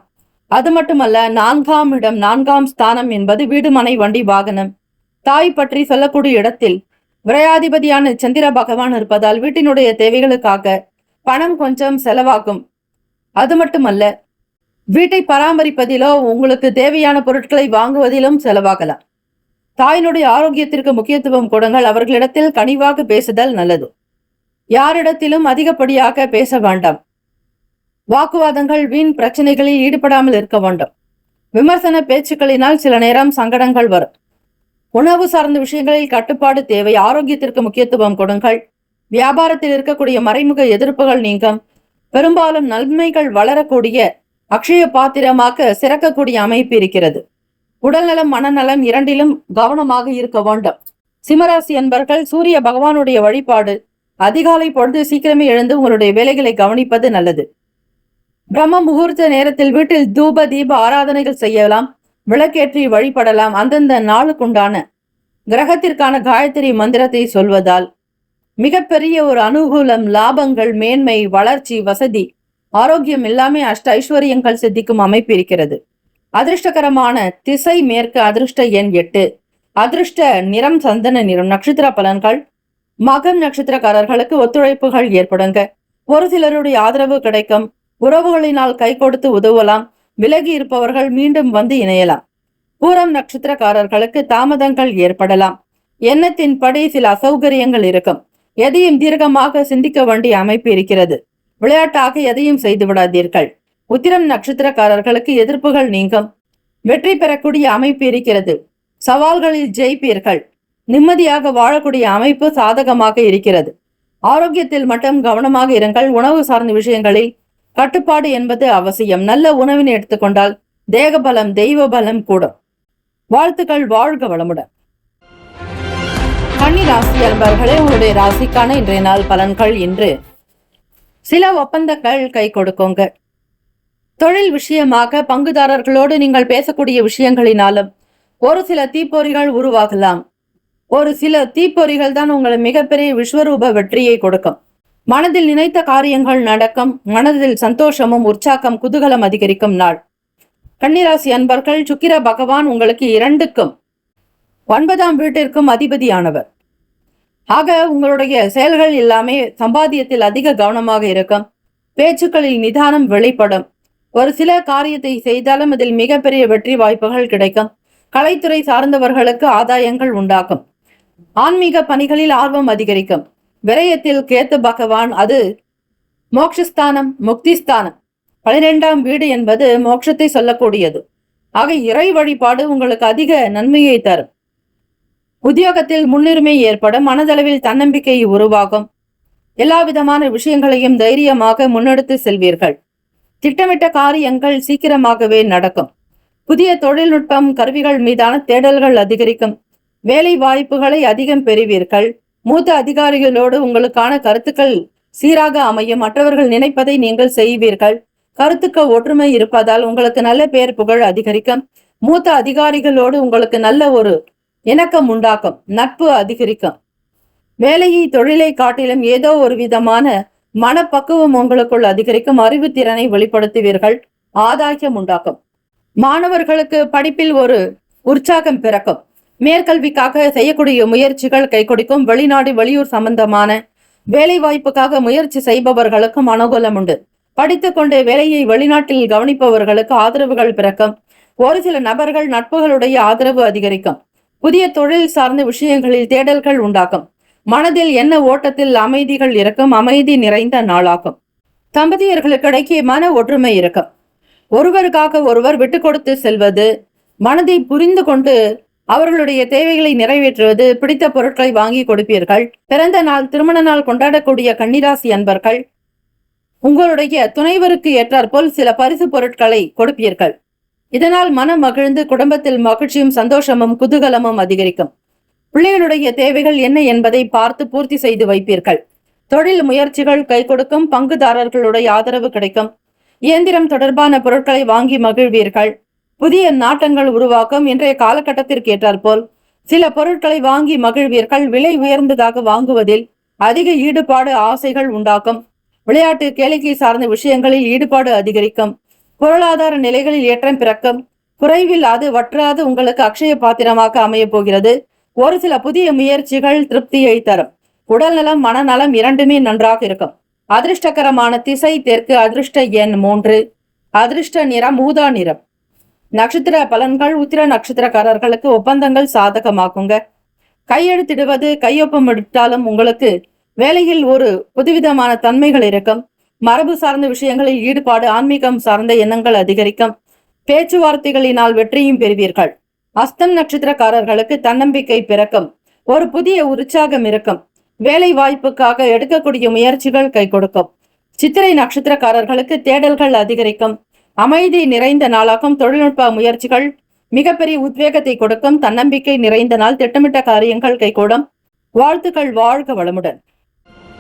அது மட்டுமல்ல, 4ஆம் இடம், 4ஆம் ஸ்தானம் என்பது வீடு, மனை, வண்டி, வாகனம், தாய் பற்றி சொல்லக்கூடிய இடத்தில் விரையாதிபதியான சந்திர பகவான் இருப்பதால் வீட்டினுடைய தேவைகளுக்காக பணம் கொஞ்சம் செலவாகும். அது மட்டுமல்ல, வீட்டை பராமரிப்பதிலோ உங்களுக்கு தேவையான பொருட்களை வாங்குவதிலும் செலவாகலாம். தாயினுடைய ஆரோக்கியத்திற்கு முக்கியத்துவம் கொடுங்கள். அவர்களிடத்தில் கனிவாக பேசுதல் நல்லது. யாரிடத்திலும் அதிகப்படியாக பேச வேண்டாம். வாக்குவாதங்கள், வீண் பிரச்சனைகளில் ஈடுபடாமல் இருக்க வேண்டும். விமர்சன பேச்சுக்களினால் சில நேரம் சங்கடங்கள் வரும். உணவு சார்ந்த விஷயங்களில் கட்டுப்பாடு தேவை. ஆரோக்கியத்திற்கு முக்கியத்துவம் கொடுங்கள். வியாபாரத்தில் இருக்கக்கூடிய மறைமுக எதிர்ப்புகள் நீங்கும். பெரும்பாலும் நன்மைகள் வளரக்கூடிய அக்ஷய பாத்திரமாக சிறக்கக்கூடிய அமைப்பு இருக்கிறது. உடல்நலம், மனநலம் இரண்டிலும் கவனமாக இருக்க வேண்டும். சிம்மராசி என்பர்கள் சூரிய பகவானுடைய வழிபாடு. அதிகாலை பொழுது சீக்கிரமே எழுந்து உங்களுடைய வேலைகளை கவனிப்பது நல்லது. பிரம்ம முகூர்த்த நேரத்தில் வீட்டில் தூப தீப ஆராதனைகள் செய்யலாம். விளக்கேற்றி வழிபடலாம். அந்தந்த நாளுக்குண்டான கிரகத்திற்கான காயத்ரி மந்திரத்தை சொல்வதால் மிகப்பெரிய ஒரு அனுகூலம், லாபங்கள், மேன்மை, வளர்ச்சி, வசதி, ஆரோக்கியம் எல்லாமே அஷ்ட ஐஸ்வர்யங்கள் சித்திக்கும் அமைப்பு இருக்கிறது. அதிர்ஷ்டகரமான திசை மேற்கு. அதிர்ஷ்ட எண் 8. அதிர்ஷ்ட நிறம் சந்தன நிறம். நட்சத்திர பலன்கள். மகம் நட்சத்திரக்காரர்களுக்கு ஒத்துழைப்புகள் ஏற்படுங்க. ஒரு சிலருடைய ஆதரவு கிடைக்கும். உறவுகளினால் கை கொடுத்து உதவலாம். விலகி இருப்பவர்கள் மீண்டும் வந்து இணையலாம். பூரம் நட்சத்திரக்காரர்களுக்கு தாமதங்கள் ஏற்படலாம். எண்ணத்தின்படி சில அசௌகரியங்கள் இருக்கும். எதையும் தீர்க்கமாக சிந்திக்க வேண்டிய அமைப்பு இருக்கிறது. விளையாட்டாக எதையும் செய்து விடாதீர்கள். உத்திரம் நட்சத்திரக்காரர்களுக்கு எதிர்ப்புகள் நீங்கும். வெற்றி பெறக்கூடிய அமைப்பு இருக்கிறது. சவால்களில் ஜெயிப்பீர்கள். நிம்மதியாக வாழக்கூடிய அமைப்பு சாதகமாக இருக்கிறது. ஆரோக்கியத்தில் மட்டும் கவனமாக இருங்கள். உணவு சார்ந்த விஷயங்களில் கட்டுப்பாடு என்பது அவசியம். நல்ல உணவினை எடுத்துக்கொண்டால் தேக பலம், தெய்வ பலம் கூடும். வாழ்த்துக்கள். வாழ்க வளமுடன். கன்னி ராசி அன்பர்களே, உங்களுடைய ராசிக்கான இன்றைய நாள் பலன்கள். இன்று சில ஒப்பந்தங்கள் கை கொடுக்குங்க. தொழில் விஷயமாக பங்குதாரர்களோடு நீங்கள் பேசக்கூடிய விஷயங்களினாலும் ஒரு சில தீப்பொறிகள் உருவாகலாம். ஒரு சில தீப்பொறிகள் தான் உங்களை மிகப்பெரிய விஸ்வரூப வெற்றியை கொடுக்கும். மனதில் நினைத்த காரியங்கள் நடக்கும். மனதில் சந்தோஷமும் உற்சாகம் குதூகலம் அதிகரிக்கும் நாள். கன்னிராசி அன்பர்கள், சுக்கிர பகவான் உங்களுக்கு 2க்கும் 9ஆம் வீட்டிற்கும் அதிபதியானவர். ஆக உங்களுடைய செயல்கள் எல்லாமே சம்பாத்தியத்தில் அதிக கவனமாக இருக்கும். பேச்சுக்களில் நிதானம் வெளிப்படும். ஒரு சில காரியத்தை செய்தாலும் அதில் மிகப்பெரிய வெற்றி வாய்ப்புகள் கிடைக்கும். கலைத்துறை சார்ந்தவர்களுக்கு ஆதாயங்கள் உண்டாகும். ஆன்மீக பணிகளில் ஆர்வம் அதிகரிக்கும். விரயத்தில் கேத்து பகவான், அது மோக்ஷஸ்தானம், முக்திஸ்தானம். 12ஆம் வீடு என்பது மோட்சத்தை சொல்லக்கூடியது. ஆக இறை வழிபாடு உங்களுக்கு அதிக நன்மையை தரும். உத்தியோகத்தில் முன்னுரிமை ஏற்படும். மனதளவில் தன்னம்பிக்கை உருவாகும். எல்லா விதமான விஷயங்களையும் தைரியமாக முன்னெடுத்து செல்வீர்கள். திட்டமிட்ட காரியங்கள் சீக்கிரமாகவே நடக்கும். புதிய தொழில்நுட்பம் கருவிகள் மீதான தேடல்கள் அதிகரிக்கும். வேலை வாய்ப்புகளை அதிகம் பெறுவீர்கள். மூத்த அதிகாரிகளோடு உங்களுக்கான கருத்துக்கள் சீராக அமையும். மற்றவர்கள் நினைப்பதை நீங்கள் செய்வீர்கள். கருத்துக்க ஒற்றுமை இருப்பதால் உங்களுக்கு நல்ல பெயர் புகழ் அதிகரிக்கும். மூத்த அதிகாரிகளோடு உங்களுக்கு நல்ல ஒரு இணக்கம் உண்டாக்கும். நட்பு அதிகரிக்கும். வேலையை தொழிலை காட்டிலும் ஏதோ ஒரு விதமான மனப்பக்குவம் உங்களுக்குள் அதிகரிக்கும். அறிவுத்திறனை வெளிப்படுத்துவீர்கள். ஆதாயம் உண்டாக்கும். மாணவர்களுக்கு படிப்பில் ஒரு உற்சாகம் பிறக்கும். மேற்கல்விக்காக செய்யக்கூடிய முயற்சிகள் கை கொடுக்கும். வெளிநாடு வெளியூர் சம்பந்தமான வேலை வாய்ப்புக்காக முயற்சி செய்பவர்களுக்கும் அனுகூலம் உண்டு. படித்துக் கொண்டே வேலையை வெளிநாட்டில் கவனிப்பவர்களுக்கு ஆதரவுகள் பிறக்கும். ஒரு சில நபர்கள் நட்புகளுடைய ஆதரவு அதிகரிக்கும். புதிய தொழில் சார்ந்த விஷயங்களில் தேடல்கள் உண்டாகும். மனதில் என்ன ஓட்டத்தில் அமைதிகள் இருக்கும். அமைதி நிறைந்த நாளாகும். தம்பதியர்களுக்கிடையே மன ஒற்றுமை இருக்கும். ஒருவருக்காக ஒருவர் விட்டு கொடுத்து செல்வது, மனதை புரிந்து கொண்டு அவர்களுடைய தேவைகளை நிறைவேற்றுவது, பிடித்த பொருட்களை வாங்கி கொடுப்பீர்கள். பிறந்த நாள், திருமண நாள் கொண்டாடக்கூடிய கன்னிராசி அன்பர்கள் உங்களுடைய துணைவருக்கு ஏற்றாற்போல் சில பரிசு பொருட்களை கொடுப்பீர்கள். இதனால் மனம் மகிழ்ந்து குடும்பத்தில் மகிழ்ச்சியும் சந்தோஷமும் குதூகலமும் அதிகரிக்கும். பிள்ளைகளுடைய தேவைகள் என்ன என்பதை பார்த்து பூர்த்தி செய்து வைப்பீர்கள். தொழில் முயற்சிகள் கை கொடுக்கும். பங்குதாரர்களுடைய ஆதரவு கிடைக்கும். இயந்திரம் தொடர்பான பொருட்களை வாங்கி மகிழ்வீர்கள். புதிய நாட்டங்கள் உருவாக்கும். இன்றைய காலகட்டத்திற்கு ஏற்றாற்போல் சில பொருட்களை வாங்கி மகிழ்வீர்கள். விலை உயர்ந்ததாக வாங்குவதில் அதிக ஈடுபாடு ஆசைகள் உண்டாக்கும். விளையாட்டு கேளிக்கை சார்ந்த விஷயங்களில் ஈடுபாடு அதிகரிக்கும். பொருளாதார நிலைகளில் ஏற்றம் பிறக்கும். குறைவில் அது வற்றாது உங்களுக்கு அக்ஷய பாத்திரமாக அமைய போகிறது. ஒரு சில புதிய முயற்சிகள் திருப்தியை தரும். உடல்நலம் மனநலம் இரண்டுமே நன்றாக இருக்கும். அதிர்ஷ்டகரமான திசை தெற்கு. அதிர்ஷ்ட எண் 3. அதிர்ஷ்ட நிறம் ஊதா நிறம். நட்சத்திர பலன்கள். உத்திர நட்சத்திரக்காரர்களுக்கு ஒப்பந்தங்கள் சாதகமாகுங்க. கையெழுத்திடுவது, கையொப்பம் எடுத்தாலும் உங்களுக்கு வேலையில் ஒரு புதுவிதமான தன்மைகள் இருக்கும். மரபு சார்ந்த விஷயங்களில் ஈடுபாடு, ஆன்மீகம் சார்ந்த எண்ணங்கள் அதிகரிக்கும். பேச்சுவார்த்தைகளினால் வெற்றியும் பெறுவீர்கள். அஸ்தம் நட்சத்திரக்காரர்களுக்கு தன்னம்பிக்கை பிறக்கும். ஒரு புதிய உற்சாகம் இருக்கும். வேலை வாய்ப்புக்காக எடுக்கக்கூடிய முயற்சிகள் கை கொடுக்கும். சித்திரை நட்சத்திரக்காரர்களுக்கு தேடல்கள் அதிகரிக்கும். அமைதி நிறைந்த நாளாகும். தொழில்நுட்ப முயற்சிகள் மிகப்பெரிய உத்வேகத்தை கொடுக்கும். தன்னம்பிக்கை நிறைந்த நாள். திட்டமிட்ட காரியங்கள் கைகூடும். வாழ்த்துக்கள். வாழ்க வளமுடன்.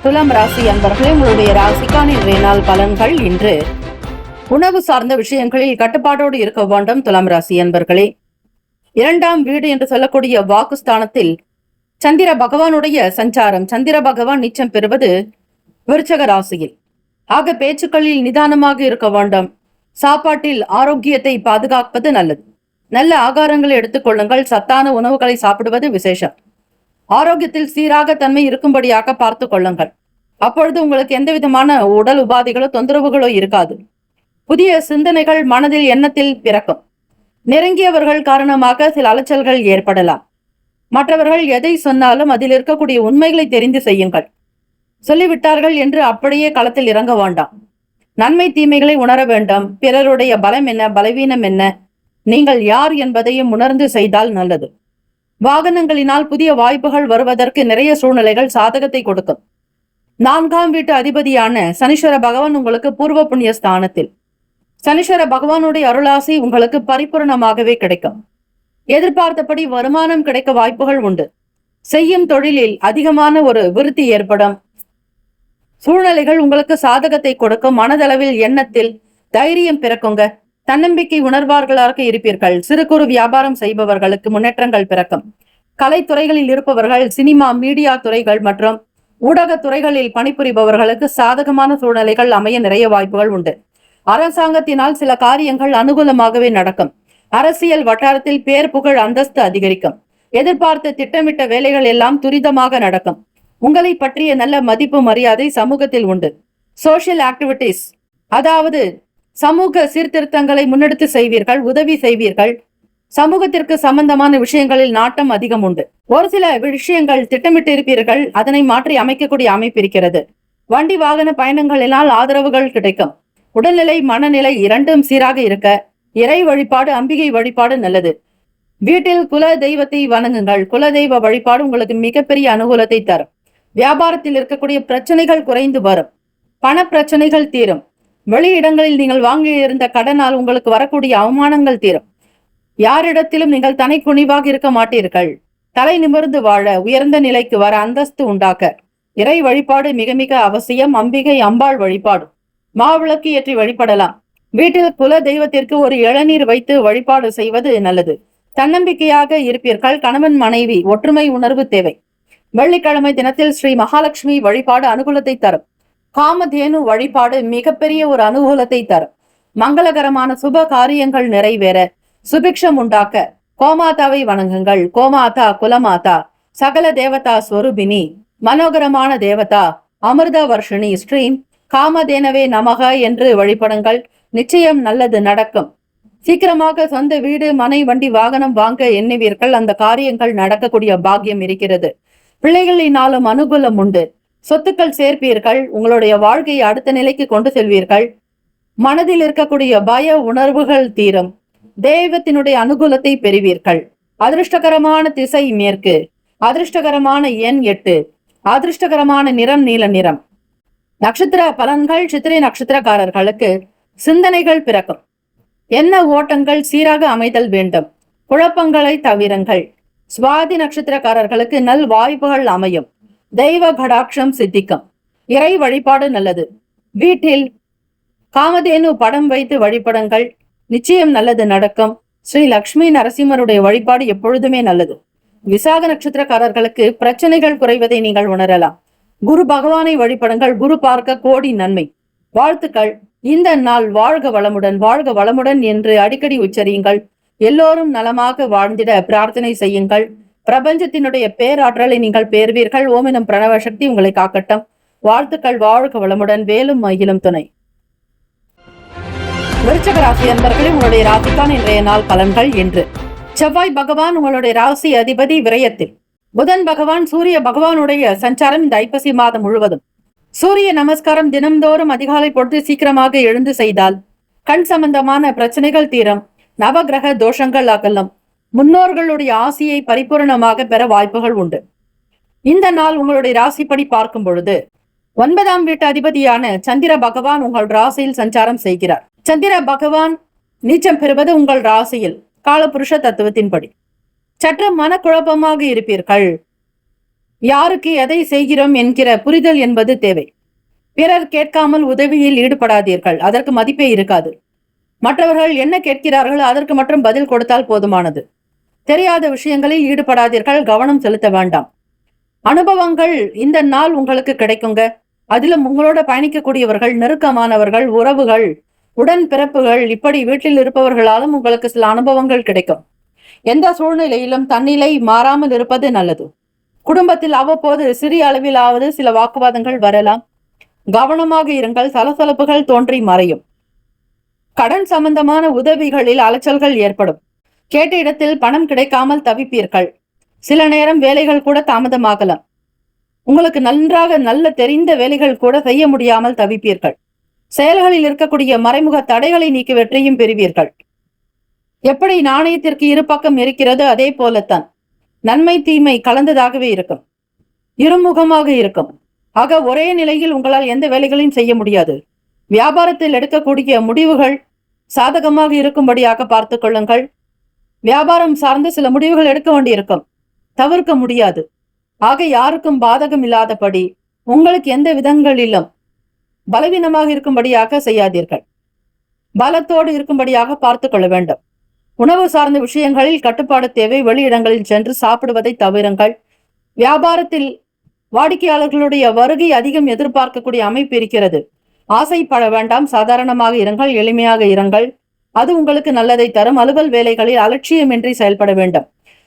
துலாம் ராசி அன்பர்களே, உங்களுடைய ராசிக்கான இன்றைய நாள் பலன்கள். இன்று உணவு சார்ந்த விஷயங்களில் கட்டுப்பாடோடு இருக்க வேண்டும். துலாம் ராசி அன்பர்களே, 2ஆம் வீடு என்று சொல்லக்கூடிய வாக்குஸ்தானத்தில் சந்திர பகவானுடைய சஞ்சாரம். சந்திர பகவான் நீச்சம் பெறுவது விருச்சக ராசியில். ஆக பேச்சுக்களில் நிதானமாக இருக்க வேண்டும். சாப்பாட்டில் ஆரோக்கியத்தை பாதுகாப்பது நல்லது. நல்ல ஆகாரங்களை எடுத்துக்கொள்ளுங்கள். சத்தான உணவுகளை சாப்பிடுவது விசேஷம். ஆரோக்கியத்தில் சீராக தன்மை இருக்கும்படியாக பார்த்து கொள்ளுங்கள். அப்பொழுது உங்களுக்கு எந்த விதமான உடல் உபாதைகளோ தொந்தரவுகளோ இருக்காது. புதிய சிந்தனைகள் மனதில் எண்ணத்தில் பிறக்கும். நெருங்கியவர்கள் காரணமாக சில அலைச்சல்கள் ஏற்படலாம். மற்றவர்கள் எதை சொன்னாலும் அதில் இருக்கக்கூடிய உண்மைகளை தெரிந்து செய்யுங்கள். சொல்லிவிட்டார்கள் என்று அப்படியே களத்தில் இறங்க வேண்டாம். நன்மை தீமைகளை உணர வேண்டும். பிறருடைய பலம் என்ன, பலவீனம் என்ன, நீங்கள் யார் என்பதையும் உணர்ந்து செய்தால் நல்லது. வாகனங்களினால் புதிய வாய்ப்புகள் வருவதற்கு நிறைய சூழ்நிலைகள் சாதகத்தை கொடுக்கும். 4ஆம் வீட்டு அதிபதியான சனீஸ்வர பகவான் உங்களுக்கு பூர்வ புண்ணிய ஸ்தானத்தில். சனீஸ்வர பகவானுடைய அருளாசி உங்களுக்கு பரிபூர்ணமாகவே கிடைக்கும். எதிர்பார்த்தபடி வருமானம் கிடைக்க வாய்ப்புகள் உண்டு. செய்யும் தொழிலில் அதிகமான ஒரு விருத்தி ஏற்படும். சூழ்நிலைகள் உங்களுக்கு சாதகத்தை கொடுக்கும். மனதளவில் எண்ணத்தில் தைரியம் பிறக்குங்க. தன்னம்பிக்கை உணர்வார்களாக இருப்பீர்கள். சிறு குறு வியாபாரம் செய்பவர்களுக்கு முன்னேற்றங்கள் பிறக்கும். கலைத்துறைகளில் இருப்பவர்கள், சினிமா மீடியா துறைகள் மற்றும் ஊடகத் துறைகளில் பணிபுரிபவர்களுக்கு சாதகமான சூழ்நிலைகள் அமைய நிறைய வாய்ப்புகள் உண்டு. அரசாங்கத்தினால் சில காரியங்கள் அனுகூலமாகவே நடக்கும். அரசியல் வட்டாரத்தில் பேர் புகழ் அந்தஸ்து அதிகரிக்கும். எதிர்பார்த்த திட்டமிட்ட வேலைகள் எல்லாம் துரிதமாக நடக்கும். உங்களை பற்றிய நல்ல மதிப்பு மரியாதை சமூகத்தில் உண்டு. சோசியல் ஆக்டிவிட்டிஸ், அதாவது சமூக சீர்திருத்தங்களை முன்னெடுத்து செய்வீர்கள், உதவி செய்வீர்கள். சமூகத்திற்கு சம்பந்தமான விஷயங்களில் நாட்டம் அதிகம் உண்டு. ஒரு சில விஷயங்கள் திட்டமிட்டு இருப்பீர்கள், அதனை மாற்றி அமைக்கக்கூடிய அமைப்பு இருக்கிறது. வண்டி வாகன பயணங்களினால் ஆதரவுகள் கிடைக்கும். உடல்நிலை மனநிலை இரண்டும் சீராக இருக்க இறை வழிபாடு, அம்பிகை வழிபாடு நல்லது. வீட்டில் குல தெய்வத்தை வணங்குங்கள். குல தெய்வ வழிபாடு உங்களுக்கு மிகப்பெரிய அனுகூலத்தை தரும். வியாபாரத்தில் இருக்கக்கூடிய பிரச்சனைகள் குறைந்து வரும். பண பிரச்சனைகள் தீரும். வெளியிடங்களில் நீங்கள் வாங்கியிருந்த கடனால் உங்களுக்கு வரக்கூடிய அவமானங்கள் தீரும். யாரிடத்திலும் நீங்கள் தனி குனிவாக இருக்க மாட்டீர்கள். தலை நிமிர்ந்து வாழ, உயர்ந்த நிலைக்கு வர, அந்தஸ்து உண்டாக்க இறை வழிபாடு மிக மிக அவசியம். அம்பிகை அம்பாள் வழிபாடு. மாவிளக்கு ஏற்றி வழிபடலாம். வீட்டில் குல தெய்வத்திற்கு ஒரு இளநீர் வைத்து வழிபாடு செய்வது நல்லது. தன்னம்பிக்கையாக இருப்பீர்கள். கணவன் மனைவி ஒற்றுமை உணர்வு தேவை. வெள்ளிக்கிழமை தினத்தில் ஸ்ரீ மகாலட்சுமி வழிபாடு அனுகூலத்தை தரும். காமதேனு வழிபாடு மிகப்பெரிய ஒரு அனுகூலத்தை தரும். மங்களகரமான சுப காரியங்கள் நிறைவேற, சுபிக்ஷம் உண்டாக்க கோமாதாவை வணங்குங்கள். கோமாதா குலமாதா, சகல தேவதா ஸ்வரூபினி, மனோகரமான தேவதா, அமிர்த வர்ஷினி, ஸ்ரீம் காமதேனவே நமக என்று வழிபடுங்கள். நிச்சயம் நல்லது நடக்கும். சீக்கிரமாக சொந்த வீடு, மனை, வண்டி, வாகனம் வாங்க எண்ணுவீர்கள். அந்த காரியங்கள் நடக்கக்கூடிய பாக்கியம் இருக்கிறது. பிள்ளைகளினாலும் அனுகூலம் உண்டு. சொத்துக்கள் சேர்ப்பீர்கள். உங்களுடைய வாழ்க்கையை அடுத்த நிலைக்கு கொண்டு செல்வீர்கள். மனதில் இருக்கக்கூடிய பய உணர்வுகள் தீரும். தெய்வத்தினுடைய அனுகூலத்தை பெறுவீர்கள். அதிர்ஷ்டகரமான திசை மேற்கு. அதிர்ஷ்டகரமான எண் 8. அதிர்ஷ்டகரமான நிறம் நீல நிறம். நட்சத்திர பலன்கள். சித்திரை நட்சத்திரக்காரர்களுக்கு சிந்தனைகள் பிறக்கும். என்ன ஓட்டங்கள் சீராக அமைதல் வேண்டும். குழப்பங்களை தவிருங்கள். சுவாதி நட்சத்திரக்காரர்களுக்கு நல் வாய்ப்புகள் அமையும். தெய்வ கடாட்சம் சித்திக்கும். இறை வழிபாடு நல்லது. வீட்டில் காமதேனு படம் வைத்து வழிபடுங்கள். நிச்சயம் நல்லது நடக்கும். ஸ்ரீ லக்ஷ்மி நரசிம்மருடைய வழிபாடு எப்பொழுதுமே நல்லது. விசாக நட்சத்திரக்காரர்களுக்கு பிரச்சனைகள் குறைவதை நீங்கள் உணரலாம். குரு பகவானை வழிபடுங்கள். குரு பார்க்க கோடி நன்மை. வாழ்த்துக்கள். இந்த நாள் வாழ்க வளமுடன், வாழ்க வளமுடன் என்று அடிக்கடி உச்சரியுங்கள். எல்லோரும் நலமாக வாழ்ந்திட பிரார்த்தனை செய்யுங்கள். பிரபஞ்சத்தினுடைய பேராற்றலை நீங்கள் பெறுவீர்கள். ஓமினம் பிரணவ சக்தி உங்களை காக்கட்டும். வாழ்த்துக்கள். வாழ்க வளமுடன். வேலும் மயிலும் துணை. விருச்சக ராசி அன்பர்களே, உங்களுடைய ராசிக்கான இன்றைய நாள் பலன்கள் என்று. செவ்வாய் பகவான் உங்களுடைய ராசி அதிபதி விரயத்தில். புதன் பகவான் சூரிய பகவானுடைய சஞ்சாரம் இந்த ஐப்பசி மாதம் முழுவதும். சூரிய நமஸ்காரம் தினம்தோறும் அதிகாலை பொழுது சீக்கிரமாக எழுந்து செய்தால் கண் சம்பந்தமான பிரச்சனைகள் தீரும். நவகிரக தோஷங்கள் அகலும். முன்னோர்களுடைய ஆசையை பரிபூர்ணமாக பெற வாய்ப்புகள் உண்டு. இந்த நாள் உங்களுடைய ராசிப்படி பார்க்கும் பொழுது 9ஆம் வீட்டு அதிபதியான சந்திர பகவான் உங்கள் ராசியில் சஞ்சாரம் செய்கிறார். சந்திர பகவான் நீச்சம் பெறுவது உங்கள் ராசியில் காலபுருஷ தத்துவத்தின்படி. சற்று மனக்குழப்பமாக இருப்பீர்கள். யாருக்கு எதை செய்கிறோம் என்கிற புரிதல் என்பது தேவை. பிறர் கேட்காமல் உதவியில் ஈடுபடாதீர்கள். அதற்கு மதிப்பே இருக்காது. மற்றவர்கள் என்ன கேட்கிறார்கள் அதற்கு மட்டும் பதில் கொடுத்தால் போதுமானது. தெரியாத விஷயங்களில் ஈடுபடாதீர்கள். கவனம் செலுத்த வேண்டாம். அனுபவங்கள் இந்த நாள் உங்களுக்கு கிடைக்குங்க. அதிலும் உங்களோட பயணிக்கக்கூடியவர்கள், நெருக்கமானவர்கள், உறவுகள், உடன் பிறப்புகள், இப்படி வீட்டில் இருப்பவர்களாலும் உங்களுக்கு சில அனுபவங்கள் கிடைக்கும். எந்த சூழ்நிலையிலும் தன்னிலை மாறாமல் இருப்பது நல்லது. குடும்பத்தில் அவ்வப்போது சிறிய அளவிலாவது சில வாக்குவாதங்கள் வரலாம். கவனமாக இருங்கள். சலசலப்புகள் தோன்றி மறையும். கடன் சம்பந்தமான உதவிகளில் அலைச்சல்கள் ஏற்படும். கேட்ட இடத்தில் பணம் கிடைக்காமல் தவிப்பீர்கள். சில நேரம் வேலைகள் கூட தாமதமாகலாம். உங்களுக்கு நன்றாக நல்ல தெரிந்த வேலைகள் கூட செய்ய முடியாமல் தவிப்பீர்கள். செயல்களில் இருக்கக்கூடிய மறைமுக தடைகளை நீக்கி வெற்றியும் பெறுவீர்கள். எப்படி நாணயத்திற்கு இரு பக்கம் இருக்கிறது அதே போலத்தான் நன்மை தீமை கலந்ததாகவே இருக்கும். இருமுகமாக இருக்கும். ஆக ஒரே நிலையில் உங்களால் எந்த வேலைகளையும் செய்ய முடியாது. வியாபாரத்தில் எடுக்கக்கூடிய முடிவுகள் சாதகமாக இருக்கும்படியாக பார்த்து கொள்ளுங்கள். வியாபாரம் சார்ந்து சில முடிவுகள் எடுக்க வேண்டியிருக்கும். தவிர்க்க முடியாது. ஆக யாருக்கும் பாதகம் இல்லாதபடி உங்களுக்கு எந்த விதங்களிலும் பலவீனமாக இருக்கும்படியாக செய்யாதீர்கள். பலத்தோடு இருக்கும்படியாக பார்த்து கொள்ள வேண்டும். உணவு சார்ந்த விஷயங்களில் கட்டுப்பாடு தேவை. வெளியிடங்களில் சென்று சாப்பிடுவதை தவிருங்கள். வியாபாரத்தில் வாடிக்கையாளர்களுடைய வருகை அதிகம் எதிர்பார்க்கக்கூடிய அமைப்பு இருக்கிறது. ஆசைப்பட வேண்டாம், சாதாரணமாக இருங்கள், எளிமையாக இருங்கள். அது உங்களுக்கு நல்லதை தரும். அலுவல் வேலைகளில் அலட்சியமின்றி செயல்பட வேண்டும்.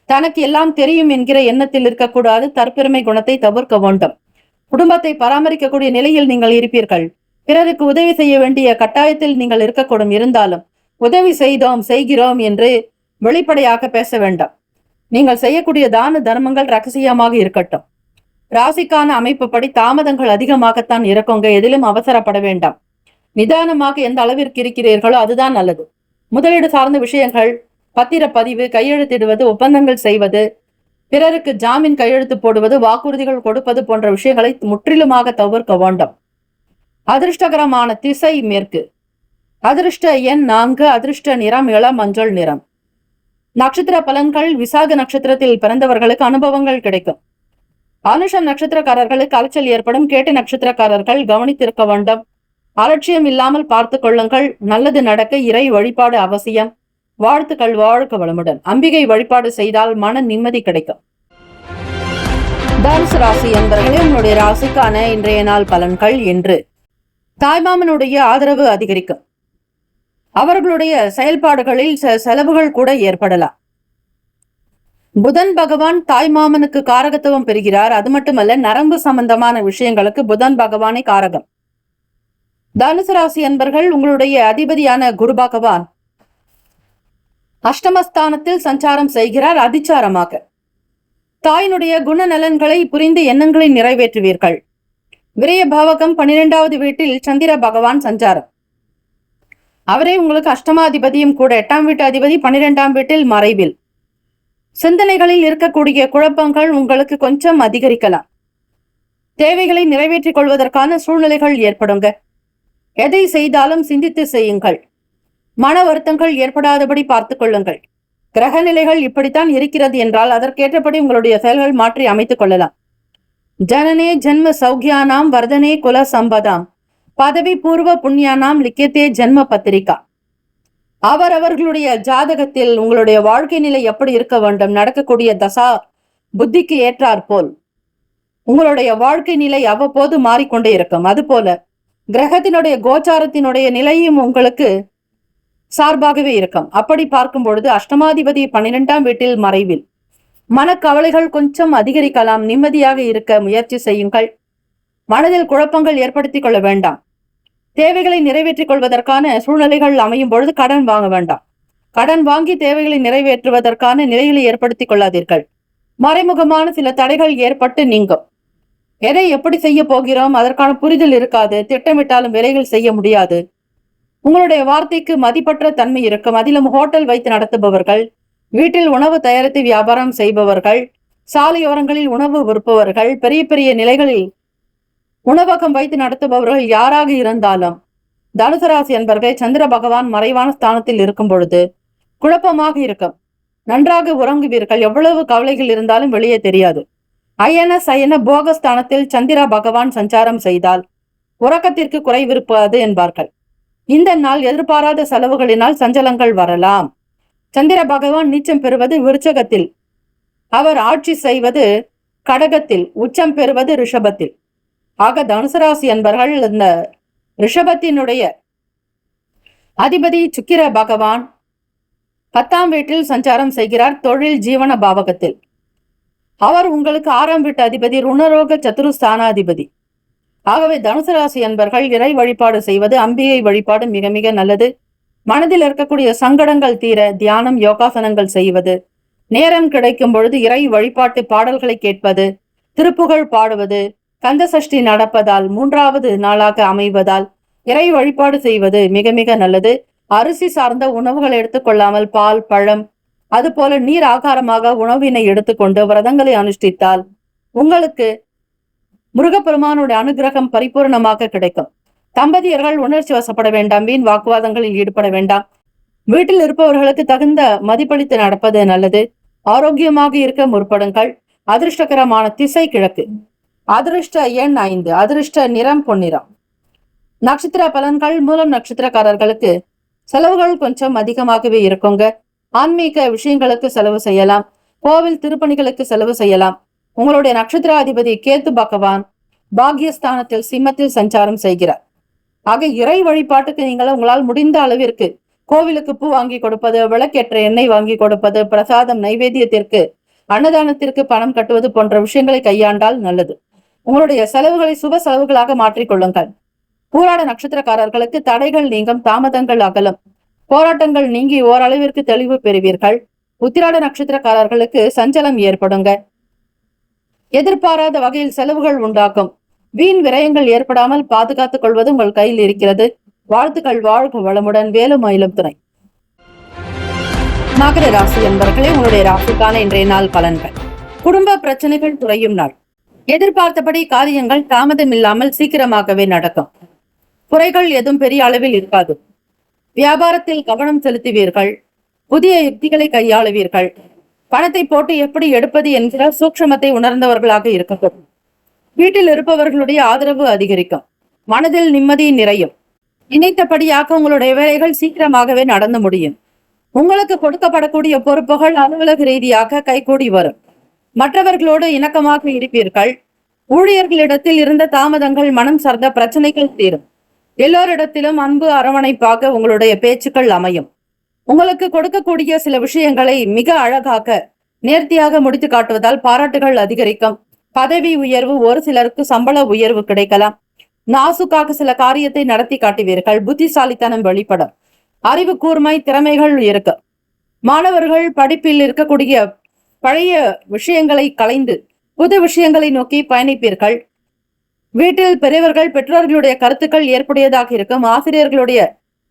தனக்கு எல்லாம் தெரியும் என்கிற எண்ணத்தில் இருக்கக்கூடாது. தற்பெருமை குணத்தை தவிர்க்க வேண்டும். குடும்பத்தை பராமரிக்கக்கூடிய நிலையில் நீங்கள் இருப்பீர்கள். பிறருக்கு உதவி செய்ய வேண்டிய கட்டாயத்தில் நீங்கள் இருக்கக்கூடும். இருந்தாலும் உதவி செய்கிறோம் என்று வெளிப்படையாக பேச வேண்டாம். நீங்கள் செய்யக்கூடிய தான தர்மங்கள் ரகசியமாக இருக்கட்டும். ராசிக்கான அமைப்புப்படி தாமதங்கள் அதிகமாகத்தான் இருக்குங்க. எதிலும் அவசரப்பட வேண்டாம். நிதானமாக எந்த அளவிற்கு இருக்கிறீர்களோ அதுதான் நல்லது. முதலீடு சார்ந்த விஷயங்கள், பத்திரப்பதிவு, கையெழுத்திடுவது, ஒப்பந்தங்கள் செய்வது, பிறருக்கு ஜாமீன் கையெழுத்து போடுவது, வாக்குறுதிகள் கொடுப்பது போன்ற விஷயங்களை முற்றிலுமாக தவிர்க்க வேண்டும். அதிர்ஷ்டகரமான திசை மேற்கு. அதிர்ஷ்ட எண் 4. அதிர்ஷ்ட நிறம் இளம் மஞ்சள் நிறம். நட்சத்திர பலன்கள். விசாக நட்சத்திரத்தில் பிறந்தவர்களுக்கு அனுபவங்கள் கிடைக்கும். அனுஷம் நட்சத்திரக்காரர்களுக்கு அலைச்சல் ஏற்படும். கேட்ட நட்சத்திரக்காரர்கள் கவனித்திருக்க வேண்டும். அலட்சியம் இல்லாமல் பார்த்து கொள்ளுங்கள். நல்லது நடக்க இறை வழிபாடு அவசியம். வாழ்த்துக்கள். வாழ்க வளமுடன். அம்பிகை வழிபாடு செய்தால் மன நிம்மதி கிடைக்கும். தனுசு ராசி என்பவர்களே, உங்களுடைய ராசிக்கான இன்றைய நாள் பலன்கள் என்று தாய்மாமனுடைய ஆதரவு அதிகரிக்கும். அவர்களுடைய செயல்பாடுகளில் செலவுகள் கூட ஏற்படலாம். புதன் பகவான் தாய்மாமனுக்கு காரகத்துவம் பெறுகிறார். அது மட்டுமல்ல, நரம்பு சம்பந்தமான விஷயங்களுக்கு புதன் பகவானை காரகம். தனுசு ராசி என்பர்கள், உங்களுடைய அதிபதியான குரு பகவான் அஷ்டமஸ்தானத்தில் சஞ்சாரம் செய்கிறார் அதிச்சாரமாக. தாயினுடைய குணநலன்களை புரிந்து எண்ணங்களை நிறைவேற்றுவீர்கள். விரய பாவகம் 12வது வீட்டில் சந்திர பகவான் சஞ்சாரம். அவரே உங்களுக்கு அஷ்டமாதிபதியும் கூட. 8ஆம் வீட்டு அதிபதி 12ஆம் வீட்டில் மறைவில். சிந்தனைகளில் இருக்கக்கூடிய குழப்பங்கள் உங்களுக்கு கொஞ்சம் அதிகரிக்கலாம். தேவைகளை நிறைவேற்றிக் கொள்வதற்கான சூழ்நிலைகள் ஏற்படுங்க. எதை செய்தாலும் சிந்தித்து செய்யுங்கள். மன வருத்தங்கள் ஏற்படாதபடி பார்த்துக் கொள்ளுங்கள். கிரக நிலைகள் இப்படித்தான் இருக்கிறது என்றால் அதற்கேற்றபடி உங்களுடைய செயல்கள் மாற்றி அமைத்துக் கொள்ளலாம். ஜனனே ஜென்ம சௌக்கியானாம் வர்தனே குல சம்பதாம் பதவி பூர்வ புண்ணியானாம் லிக்கியத்தே ஜென்ம பத்திரிகா. அவர்களுடைய ஜாதகத்தில் உங்களுடைய வாழ்க்கை நிலை எப்படி இருக்க வேண்டும், நடக்கக்கூடிய தசா புத்திக்கு ஏற்றாற் போல் உங்களுடைய வாழ்க்கை நிலை அவ்வப்போது மாறிக்கொண்டே இருக்கும். அதுபோல கிரகத்தினுடைய கோச்சாரத்தினுடைய நிலையும் உங்களுக்கு சார்பாகவே இருக்கும். அப்படி பார்க்கும் பொழுது அஷ்டமாதிபதி 12ஆம் வீட்டில் மறைவில். மனக்கவலைகள் கொஞ்சம் அதிகரிக்கலாம். நிம்மதியாக இருக்க முயற்சி செய்யுங்கள். மனதில் குழப்பங்கள் ஏற்படுத்திக் கொள்ள வேண்டாம். தேவைகளை நிறைவேற்றிக் கொள்வதற்கான சூழ்நிலைகள் அமையும் பொழுது கடன் வாங்க வேண்டாம். கடன் வாங்கி தேவைகளை நிறைவேற்றுவதற்கான நிலைகளை ஏற்படுத்திக் கொள்ளாதீர்கள். மறைமுகமான சில தடைகள் ஏற்பட்டு நீங்கும். எதை எப்படி செய்ய போகிறோம் அதற்கான புரிதல் இருக்காது. திட்டமிட்டாலும் வேலைகள் செய்ய முடியாது. உங்களுடைய வார்த்தைக்கு மதிப்பற்ற தன்மை இருக்கும். அதிலும் ஹோட்டல் வைத்து நடத்துபவர்கள், வீட்டில் உணவு தயாரித்து வியாபாரம் செய்பவர்கள், சாலையோரங்களில் உணவு விற்பவர்கள், பெரிய பெரிய நிலைகளில் உணவகம் வைத்து நடத்துபவர்கள் யாராக இருந்தாலும் தனுசு ராசி என்பவர்கள் சந்திர பகவான் மறைவான ஸ்தானத்தில் இருக்கும் பொழுது குழப்பமாக இருக்கும். நன்றாக உறங்குவீர்கள். எவ்வளவு கவலைகள் இருந்தாலும் வெளியே தெரியாது. அயன சயன போகஸ்தானத்தில் சந்திர பகவான் சஞ்சாரம் செய்தால் உறக்கத்திற்கு குறைவிருப்பது என்பார்கள். இந்த நாள் எதிர்பாராத செலவுகளினால் சஞ்சலங்கள் வரலாம். சந்திர பகவான் நீச்சம் பெறுவது விருச்சகத்தில், அவர் ஆட்சி செய்வது கடகத்தில், உச்சம் பெறுவது ரிஷபத்தில். ஆக தனுசு ராசி என்பவர்கள் இந்த ரிஷபத்தினுடைய அதிபதி சுக்கிர பகவான் 10ஆம் வீட்டில் சஞ்சாரம் செய்கிறார். தொழில் ஜீவன பாவகத்தில் அவர் உங்களுக்கு 6ஆம் வீட்டு அதிபதி, ருணரோக சத்துருஸ்தானாதிபதி. ஆகவே தனுசு ராசி என்பவர்கள் இறை வழிபாடு செய்வது, அம்பிகை வழிபாடு மிக மிக நல்லது. மனதில் இருக்கக்கூடிய சங்கடங்கள் தீர தியானம், யோகாசனங்கள் செய்வது, நேரம் கிடைக்கும் பொழுது இறை வழிபாட்டு பாடல்களை கேட்பது, திருப்புகழ் பாடுவது, கந்த சஷ்டி நடப்பதால் 3வது நாளாக அமைவதால் இறை வழிபாடு செய்வது மிக மிக நல்லது. அரிசி சார்ந்த உணவுகளை எடுத்துக்கொள்ளாமல் பால், பழம், அதுபோல நீர் ஆகாரமாக உணவினை எடுத்துக்கொண்டு விரதங்களை அனுஷ்டித்தால் உங்களுக்கு முருகப்பெருமானுடைய அனுகிரகம் பரிபூர்ணமாக கிடைக்கும். தம்பதியர்கள் உணர்ச்சி வசப்பட வேண்டாம். வீண் வாக்குவாதங்களில் ஈடுபட வேண்டாம். வீட்டில் இருப்பவர்களுக்கு தகுந்த மதிப்பளித்து நடப்பது நல்லது. ஆரோக்கியமாக இருக்க முற்படுங்கள். அதிர்ஷ்டகரமான திசை கிழக்கு. அதிர்ஷ்ட எண் 5. அதிர்ஷ்ட நிறம் பொன்னிறம். நட்சத்திர பலன்கள். மூலம் நட்சத்திரக்காரர்களுக்கு செலவுகள் கொஞ்சம் அதிகமாகவே இருக்குங்க. ஆன்மீக விஷயங்களுக்கு செலவு செய்யலாம். கோவில் திருப்பணிகளுக்கு செலவு செய்யலாம். உங்களுடைய நட்சத்திராதிபதி கேத்து பகவான் பாக்யஸ்தானத்தில் சிம்மத்தில் சஞ்சாரம் செய்கிறார். ஆக இறை வழிபாட்டுக்கு நீங்கள் உங்களால் முடிந்த அளவிற்கு கோவிலுக்கு பூ வாங்கி கொடுப்பது, விளக்கேற்ற எண்ணெய் வாங்கி கொடுப்பது, பிரசாதம், நைவேத்தியத்திற்கு, அன்னதானத்திற்கு பணம் கட்டுவது போன்ற விஷயங்களை கையாண்டால் நல்லது. உங்களுடைய செலவுகளை சுப செலவுகளாக மாற்றிக்கொள்ளுங்கள். பூராட நட்சத்திரக்காரர்களுக்கு தடைகள் நீங்கும், தாமதங்கள் அகலும், போராட்டங்கள் நீங்கி ஓரளவிற்கு தெளிவு பெறுவீர்கள். உத்திராட நட்சத்திரக்காரர்களுக்கு சஞ்சலம் ஏற்படுங்க. எதிர்பாராத வகையில் செலவுகள் உண்டாகும். வீண் விரயங்கள் ஏற்படாமல் பாதுகாத்துக் கொள்வது உங்கள் கையில் இருக்கிறது. வாழ்த்துக்கள். வாழ்க வளமுடன். வேலும் மயிலும் துணை. மகர ராசி என்பவர்களே, உங்களுடைய ராசிக்கான இன்றைய நாள் பலன்கள். குடும்ப பிரச்சனைகள் குறையும் நாள். எதிர்பார்த்தபடி காரியங்கள் தாமதம் இல்லாமல் சீக்கிரமாகவே நடக்கும். குறைகள் எதுவும் பெரிய அளவில் இருக்காது. வியாபாரத்தில் கவனம் செலுத்துவீர்கள். புதிய யுக்திகளை கையாளுவீர்கள். பணத்தை போட்டு எப்படி எடுப்பது என்கிற சூட்சமத்தை உணர்ந்தவர்களாக இருக்கட்டும். வீட்டில் இருப்பவர்களுடைய ஆதரவு அதிகரிக்கும். மனதில் நிம்மதி நிறையும். நினைத்தபடியாக உங்களுடைய வேலைகள் சீக்கிரமாகவே நடந்து முடியும். உங்களுக்கு கொடுக்கப்படக்கூடிய பொறுப்புகள் அலுவலக ரீதியாக கைகூடி வரும். மற்றவர்களோடு இணக்கமாக இருப்பீர்கள். ஊழியர்களிடத்தில் இருந்த தாமதங்கள், மனம் சார்ந்த பிரச்சனைகள் தீரும். எல்லோரிடத்திலும் அன்பு அரவணைப்பாக உங்களுடைய பேச்சுக்கள் அமையும். உங்களுக்கு கொடுக்கக்கூடிய சில விஷயங்களை மிக அழகாக நேர்த்தியாக முடித்து காட்டுவதால் பாராட்டுகள் அதிகரிக்கும். பதவி உயர்வு, ஒரு சிலருக்கு சம்பள உயர்வு கிடைக்கலாம். நாசுக்காக சில காரியத்தை நடத்தி காட்டுவீர்கள். புத்திசாலித்தனம் வெளிப்படும். அறிவு கூர்மை, திறமைகள் இருக்கு. மாணவர்கள் படிப்பில் இருக்கக்கூடிய பழைய விஷயங்களை களைந்து புது விஷயங்களை நோக்கி பயணிப்பீர்கள். வீட்டில் பெரியவர்கள், பெற்றோர்களுடைய கருத்துக்கள் ஏற்புடையதாக இருக்கும். ஆசிரியர்களுடைய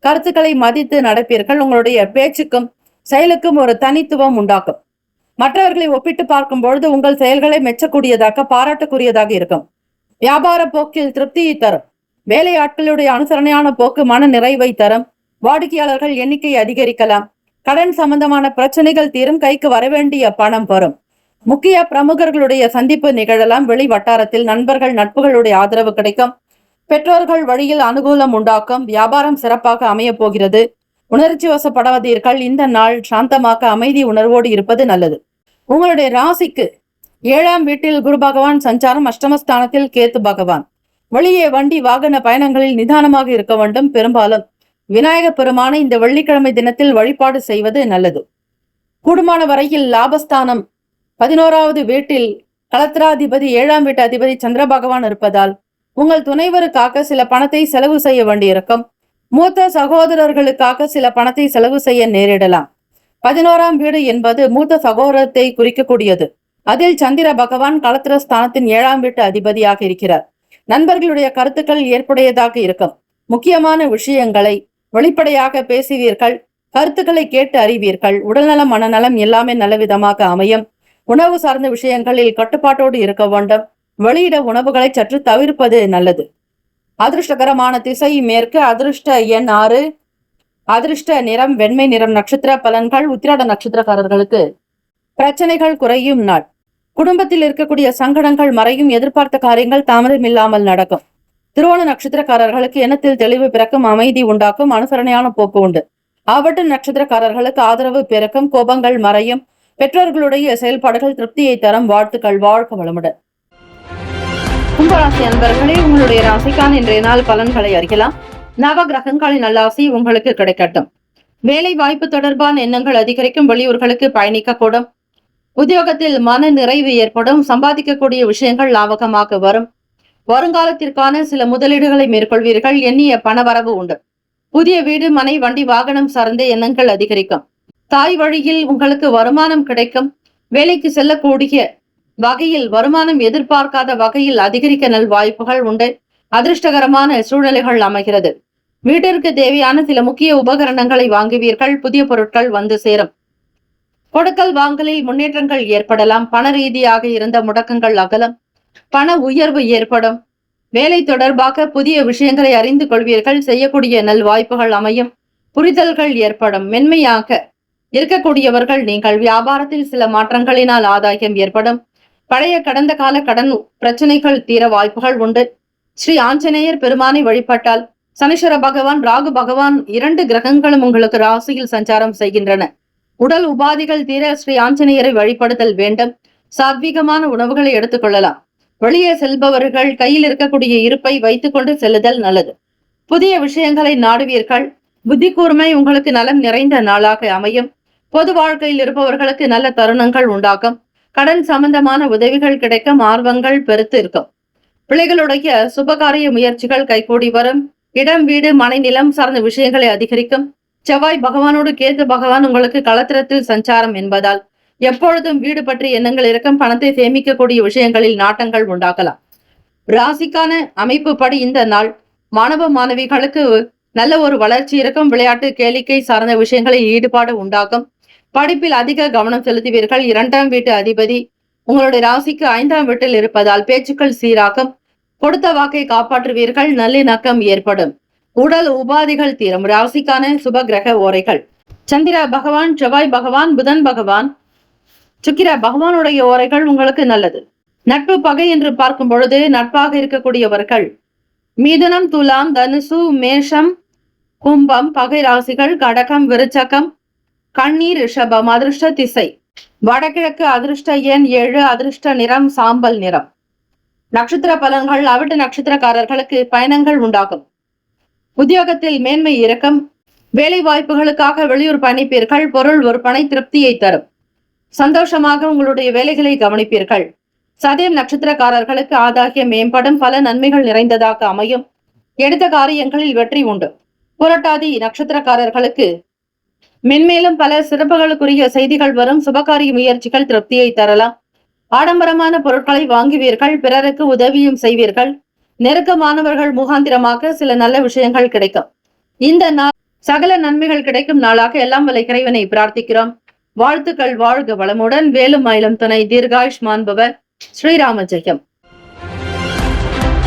கருத்துக்களை மதித்து நடப்பீர்கள். உங்களுடைய பேச்சுக்கும் செயலுக்கும் ஒரு தனித்துவம் உண்டாக்கும். மற்றவர்களை ஒப்பிட்டு பார்க்கும் பொழுது உங்கள் செயல்களை மெச்சக்கூடியதாக, பாராட்டக்கூடியதாக இருக்கும். வியாபார போக்கில் திருப்தியை தரும். வேலையாட்களுடைய அனுசரணையான போக்கு மன நிறைவை தரும். வாடிக்கையாளர்கள் எண்ணிக்கை அதிகரிக்கலாம். கடன் சம்பந்தமான பிரச்சனைகள் தீரும். கைக்கு வரவேண்டிய பணம் வரும். முக்கிய பிரமுகர்களுடைய சந்திப்பு நிகழலாம். வெளி வட்டாரத்தில் நண்பர்கள், நட்புகளுடைய ஆதரவு கிடைக்கும். பெற்றோர்கள் வழியில் அனுகூலம் உண்டாக்கும். வியாபாரம் சிறப்பாக அமைய போகிறது. உணர்ச்சி வசப்படாதீர்கள். இந்த நாள் சாந்தமாக அமைதி உணர்வோடு இருப்பது நல்லது. உங்களுடைய ராசிக்கு 7ஆம் வீட்டில் குரு பகவான் சஞ்சாரம், அஷ்டமஸ்தானத்தில் கேத்து பகவான். வெளியே வண்டி வாகன பயணங்களில் நிதானமாக இருக்க வேண்டும். பெரும்பாலும் விநாயக பெருமான இந்த வெள்ளிக்கிழமை தினத்தில் வழிபாடு செய்வது நல்லது. கூடுமான வரையில் லாபஸ்தானம் 11வது வீட்டில் களத்திராதிபதி 7ஆம் வீட்டு அதிபதி சந்திர பகவான் இருப்பதால் உங்கள் துணைவருக்காக சில பணத்தை செலவு செய்ய வேண்டியிருக்கும். மூத்த சகோதரர்களுக்காக சில பணத்தை செலவு செய்ய நேரிடலாம். 11ஆம் வீடு என்பது மூத்த சகோதரத்தை குறிக்கக்கூடியது. அதில் சந்திர பகவான் களத்திர ஸ்தானத்தின் 7ஆம் வீட்டு அதிபதியாக இருக்கிறார். நண்பர்களுடைய கருத்துக்கள் ஏற்புடையதாக இருக்கும். முக்கியமான விஷயங்களை வெளிப்படையாக பேசுவீர்கள். கருத்துக்களை கேட்டு அறிவீர்கள். உடல்நலம், மனநலம் எல்லாமே நல்ல விதமாக அமையும். உணவு சார்ந்த விஷயங்களில் கட்டுப்பாட்டோடு இருக்க வேண்டும். வெளியிட உணவுகளை சற்று தவிர்ப்பது நல்லது. அதிர்ஷ்டகரமான திசை மேற்கு. அதிர்ஷ்ட எண் 6. அதிர்ஷ்ட நிறம் வெண்மை நிறம். நட்சத்திர பலன்கள். உத்திராட நட்சத்திரக்காரர்களுக்கு பிரச்சனைகள் குறையும் நாள். குடும்பத்தில் இருக்கக்கூடிய சங்கடங்கள் மறையும். எதிர்பார்த்த காரியங்கள் தாமதம் இல்லாமல் நடக்கும். திருவோண நட்சத்திரக்காரர்களுக்கு எண்ணத்தில் தெளிவு பிறக்கும். அமைதி உண்டாக்கும். அனுசரணையான போக்கு உண்டு. ஆவட்ட நட்சத்திரக்காரர்களுக்கு ஆதரவு பிறக்கும். கோபங்கள் மறையும். பெற்றோர்களுடைய செயல்பாடுகள் திருப்தியை தரும். வாழ்த்துக்கள். வாழ்க வளமுடன். கும்பராசி அன்பர்களே, உங்களுடைய ராசிக்கான இன்றைய நாள் பலன்களை அறியலாம். நவ கிரகங்களின் நல்லாசி உங்களுக்கு கிடைக்கட்டும். வேலை வாய்ப்பு தொடர்பான எண்ணங்கள் அதிகரிக்கும். வெளியூர்களுக்கு பயணிக்கக்கூடும். உத்தியோகத்தில் மன நிறைவு ஏற்படும். சம்பாதிக்கக்கூடிய விஷயங்கள் லாபகமாக வரும். வருங்காலத்திற்கான சில முதலீடுகளை மேற்கொள்வீர்கள். எண்ணிய பணவரவு உண்டு. புதிய வீடு, மனை, வண்டி, வாகனம் சார்ந்த எண்ணங்கள் அதிகரிக்கும். தாய் வழியில் உங்களுக்கு வருமானம் கிடைக்கும். வேலைக்கு செல்லக்கூடிய வகையில் வருமானம் எதிர்பார்க்காத வகையில் அதிகரிக்க நல் வாய்ப்புகள் உண்டு. அதிர்ஷ்டகரமான சூழ்நிலைகள் அமைகிறது. வீட்டிற்கு தேவையான சில முக்கிய உபகரணங்களை வாங்குவீர்கள். புதிய பொருட்கள் வந்து சேரும். கொடுக்கல் வாங்கலில் முன்னேற்றங்கள் ஏற்படலாம். பண ரீதியாக இருந்த முடக்கங்கள் அகலம். பண உயர்வு ஏற்படும். வேலை தொடர்பாக புதிய விஷயங்களை அறிந்து கொள்வீர்கள். செய்யக்கூடிய நல் வாய்ப்புகள் அமையும். புரிதல்கள் ஏற்படும். மென்மையாக இருக்கக்கூடியவர்கள் நீங்கள். வியாபாரத்தில் சில மாற்றங்களினால் ஆதாயம் ஏற்படும். பழைய கடந்த கால கடன் பிரச்சனைகள் தீர வாய்ப்புகள் உண்டு. ஸ்ரீ ஆஞ்சநேயர் பெருமானை வழிபட்டால் சனீஸ்வர பகவான், ராகு பகவான் 2 கிரகங்களும் உங்களுக்கு ராசியில் சஞ்சாரம் செய்கின்றன. உடல் உபாதிகள் தீர ஸ்ரீ ஆஞ்சநேயரை வழிபடுதல் வேண்டும். சாத்வீகமான உணவுகளை எடுத்துக்கொள்ளலாம். வெளியே செல்பவர்கள் கையில் இருக்கக்கூடிய இருப்பை வைத்துக் கொண்டு செல்லுதல் நல்லது. புதிய விஷயங்களை நாடுவீர்கள். புத்தி கூர்மை உங்களுக்கு நலம் நிறைந்த நாளாக அமையும். பொது வாழ்க்கையில் இருப்பவர்களுக்கு நல்ல தருணங்கள் உண்டாகும். கடன் சம்பந்தமான உதவிகள் கிடைக்கும். ஆர்வங்கள் பெருத்து இருக்கும். பிள்ளைகளுடைய சுபகாரிய முயற்சிகள் கைகூடி வரும். இடம், வீடு, மனை, நிலம் சார்ந்த விஷயங்களை அதிகரிக்கும். செவ்வாய் பகவானோடு கேது பகவான் உங்களுக்கு களத்திரத்தில் சஞ்சாரம் என்பதால் எப்பொழுதும் வீடு பற்றி எண்ணங்கள் இருக்கும். பணத்தை சேமிக்கக்கூடிய விஷயங்களில் நாட்டங்கள் உண்டாகலாம். ராசிக்கான அமைப்பு படி இந்த நாள் மாணவ மாணவிகளுக்கு நல்ல ஒரு வளர்ச்சி இருக்கும். விளையாட்டு, கேளிக்கை சார்ந்த விஷயங்களில் ஈடுபாடு உண்டாகும். படிப்பில் அதிக கவனம் செலுத்துவீர்கள். 2ஆம் வீட்டு அதிபதி உங்களுடைய ராசிக்கு 5ஆம் வீட்டில் இருப்பதால் பேச்சுக்கள் சீராகும். கொடுத்த வாக்கை காப்பாற்றுவீர்கள். நல்லிணக்கம் ஏற்படும். உடல் உபாதிகள் தீரும். ராசிக்கான சுப கிரக ஓரைகள்: சந்திர பகவான், செவ்வாய் பகவான், புதன் பகவான், சுக்கிர பகவானுடைய ஓரைகள் உங்களுக்கு நல்லது. நட்பு பகை என்று பார்க்கும் பொழுது நட்பாக இருக்கக்கூடியவர்கள் மிதுனம், துலாம், தனுசு, மேஷம், கும்பம் பகை ராசிகள். கடகம், விருச்சகம், கண்ணீர், ரிஷபம். அதிர்ஷ்ட திசை வடகிழக்கு. அதிர்ஷ்ட எண் 7. அதிர்ஷ்ட நிறம் சாம்பல் நிறம். நட்சத்திர பலன்கள்: அவிட்ட நட்சத்திரக்காரர்களுக்கு பயணங்கள் உண்டாகும். உத்தியோகத்தில் மேன்மை இருக்கும். வேலை வாய்ப்புகளுக்காக வெளியூர் பயணிப்பீர்கள். பொருள் விற்பனை திருப்தியை தரும். சந்தோஷமாக உங்களுடைய வேலைகளை கவனிப்பீர்கள். சதயம் நட்சத்திரக்காரர்களுக்கு ஆதாகிய மேம்படும். பல நன்மைகள் நிறைந்ததாக அமையும். எடுத்த காரியங்களில் வெற்றி உண்டு. புரட்டாதி நட்சத்திரக்காரர்களுக்கு மென்மேலும் பல சிறப்புகளுக்குரிய செய்திகள் வரும். சுபகாரிய முயற்சிகள் திருப்தியை தரலாம். ஆடம்பரமான பொருட்களை வாங்குவீர்கள். பிறருக்கு உதவியும் செய்வீர்கள். நெருக்கமானவர்கள் முகாந்திரமாக சில நல்ல விஷயங்கள் கிடைக்கும். இந்த நாள் சகல நன்மைகள் கிடைக்கும் நாளாக எல்லாம் வல்ல இறைவனை பிரார்த்திக்கிறோம். வாழ்த்துக்கள். வாழ்க வளமுடன். வேலும் மயிலும் துணை. தீர்காயுஷ்மான் பவ. ஸ்ரீராம ஜெயம்.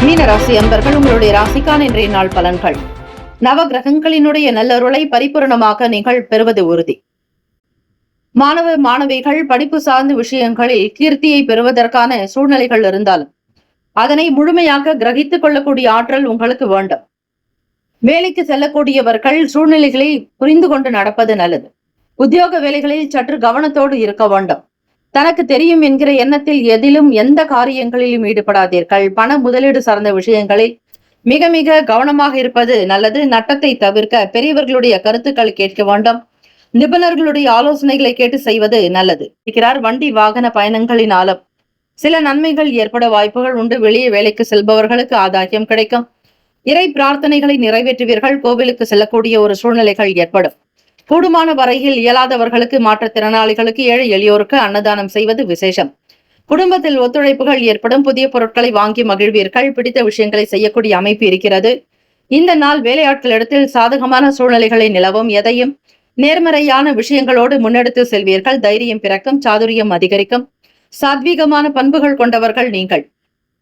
மீனராசி அன்பர்கள், உங்களுடைய ராசிக்கான இன்றைய நாள் பலன்கள்: நவ கிரகங்களினுடைய நல்லருளை பரிபூரணமாக நீங்கள் பெறுவது உறுதி. மாணவ மாணவிகள் படிப்பு சார்ந்த விஷயங்களில் கீர்த்தியை பெறுவதற்கான சூழ்நிலைகள் இருந்தாலும் அதனை முழுமையாக கிரகித்துக் கொள்ளக்கூடிய ஆற்றல் உங்களுக்கு வேண்டும். வேலைக்கு செல்லக்கூடியவர்கள் சூழ்நிலைகளை புரிந்து கொண்டு நடப்பது நல்லது. உத்தியோக வேலைகளில் சற்று கவனத்தோடு இருக்க வேண்டும். தனக்கு தெரியும் என்கிற எண்ணத்தில் எதிலும் எந்த காரியங்களிலும் ஈடுபடாதீர்கள். பண முதலீடு சார்ந்த விஷயங்களில் மிக மிக கவனமாக இருப்பது நல்லது. நட்டத்தை தவிர்க்க பெரியவர்களுடைய கருத்துக்களை கேட்க வேண்டும். நிபுணர்களுடைய ஆலோசனைகளை கேட்டு செய்வது நல்லது. வண்டி வாகன பயணங்களினாலும் சில நன்மைகள் ஏற்பட வாய்ப்புகள் உண்டு. வெளியே வேலைக்கு செல்பவர்களுக்கு ஆதாயம் கிடைக்கும். இறை பிரார்த்தனைகளை நிறைவேற்றுவீர்கள். கோவிலுக்கு செல்லக்கூடிய ஒரு சூழ்நிலைகள் ஏற்படும். கூடுமான வரையில் இயலாதவர்களுக்கு, மாற்றுத்திறனாளிகளுக்கு, ஏழை எளியோருக்கு அன்னதானம் செய்வது விசேஷம். குடும்பத்தில் ஒத்துழைப்புகள் ஏற்படும். புதிய பொருட்களை வாங்கி மகிழ்வீர்கள். பிடித்த விஷயங்களை செய்யக்கூடிய அமைப்பு இருக்கிறது. இந்த நாள் வேலையாட்களிடத்தில் சாதகமான சூழ்நிலைகளை நிலவும். எதையும் நேர்மறையான விஷயங்களோடு முன்னெடுத்து செல்வீர்கள். தைரியம் பிறக்கும். சாதுரியம் அதிகரிக்கும். சாத்வீகமான பண்புகள் கொண்டவர்கள் நீங்கள்.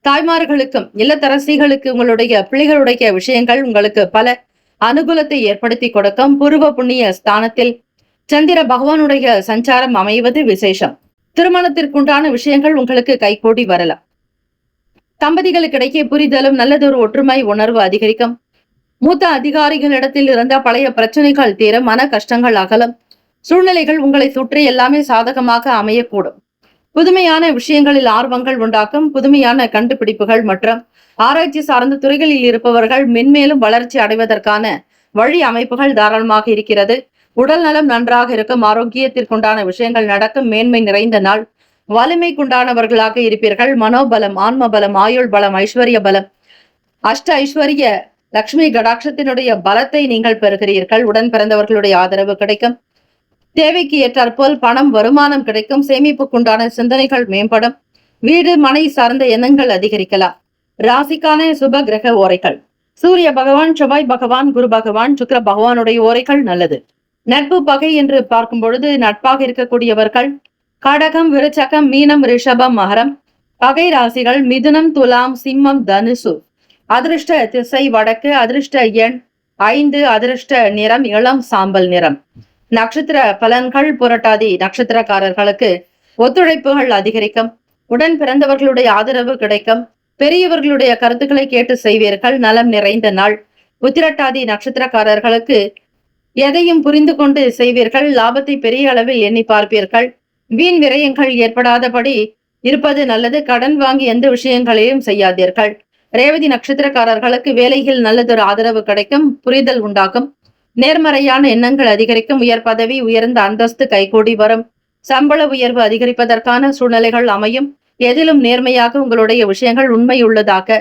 தாய்மார்களுக்கும் இல்லத்தரசிகளுக்கு உங்களுடைய பிள்ளைகளுடைய விஷயங்கள் உங்களுக்கு பல அனுகூலத்தை ஏற்படுத்தி கொடுக்கும். பூர்வ புண்ணிய ஸ்தானத்தில் சந்திர பகவானுடைய சஞ்சாரம் அமைவது விசேஷம். திருமணத்திற்குண்டான விஷயங்கள் உங்களுக்கு கைகூடி வரலாம். தம்பதிகளுக்கிடையே புரிதலும் நல்லதொரு ஒற்றுமை உணர்வு அதிகரிக்கும். மூத்த அதிகாரிகளிடத்தில் இருந்த பழைய பிரச்சனைகள் தீர, மன கஷ்டங்கள் அகலும். சூழ்நிலைகள் உங்களை சுற்றி எல்லாமே சாதகமாக அமையக்கூடும். புதுமையான விஷயங்களில் ஆர்வங்கள் உண்டாக்கும். புதுமையான கண்டுபிடிப்புகள் மற்றும் ஆராய்ச்சி சார்ந்த துறைகளில் இருப்பவர்கள் மென்மேலும் வளர்ச்சி அடைவதற்கான வழி அமைப்புகள் தாராளமாக இருக்கிறது. உடல் நலம் நன்றாக இருக்கும். ஆரோக்கியத்திற்குண்டான விஷயங்கள் நடக்கும். மேன்மை நிறைந்த நாள். வலிமைக்குண்டானவர்களாக இருப்பீர்கள். மனோபலம், ஆன்ம பலம், ஆயுள் பலம், ஐஸ்வர்ய பலம், அஷ்ட ஐஸ்வர்ய லட்சுமி கடாட்சத்தினுடைய பலத்தை நீங்கள் பெறுகிறீர்கள். உடன் பிறந்தவர்களுடைய ஆதரவு கிடைக்கும். தேவைக்கு ஏற்றாற்போல் பணம், வருமானம் கிடைக்கும். சேமிப்புக்குண்டான சிந்தனைகள் மேம்படும். வீடு மனை சார்ந்த எண்ணங்கள் அதிகரிக்கலாம். ராசிக்கான சுப கிரக ஓரைகள்: சூரிய பகவான், செவ்வாய் பகவான், குரு பகவான், சுக்கிர பகவானுடைய ஓரைகள் நல்லது. நட்பு பகை என்று பார்க்கும் பொழுது நட்பாக இருக்கக்கூடியவர்கள் கடகம், விருச்சகம், மீனம், ரிஷபம், மகரம். பகை ராசிகள் மிதுனம், துலாம், சிம்மம், தனுசு. அதிர்ஷ்ட திசை வடக்கு. அதிர்ஷ்ட எண் 5. அதிர்ஷ்ட நிறம் இளம் சாம்பல் நிறம். நட்சத்திர பலன்கள்: புரட்டாதி நட்சத்திரக்காரர்களுக்கு ஒத்துழைப்புகள் அதிகரிக்கும். உடன் பிறந்தவர்களுடைய ஆதரவு கிடைக்கும். பெரியவர்களுடைய கருத்துக்களை கேட்டு செய்வீர்கள். நலம் நிறைந்த நாள். உத்திரட்டாதி நட்சத்திரக்காரர்களுக்கு எதையும் புரிந்து கொண்டு செய்வீர்கள். லாபத்தை பெரிய அளவில் எண்ணி பார்ப்பீர்கள். வீண் விரயங்கள் ஏற்படாதபடி இருப்பது நல்லது. கடன் வாங்கி எந்த விஷயங்களையும் செய்யாதீர்கள். ரேவதி நட்சத்திரக்காரர்களுக்கு வேலையில் நல்லதொரு ஆதரவு கிடைக்கும், புரிதல் உண்டாகும், நேர்மறையான எண்ணங்கள் அதிகரிக்கும், உயர் பதவி, உயர்ந்த அந்தஸ்து கைகூடி வரும், சம்பள உயர்வு அதிகரிப்பதற்கான சூழ்நிலைகள் அமையும். எதிலும் நேர்மையாக உங்களுடைய விஷயங்கள் உண்மையுள்ளதாக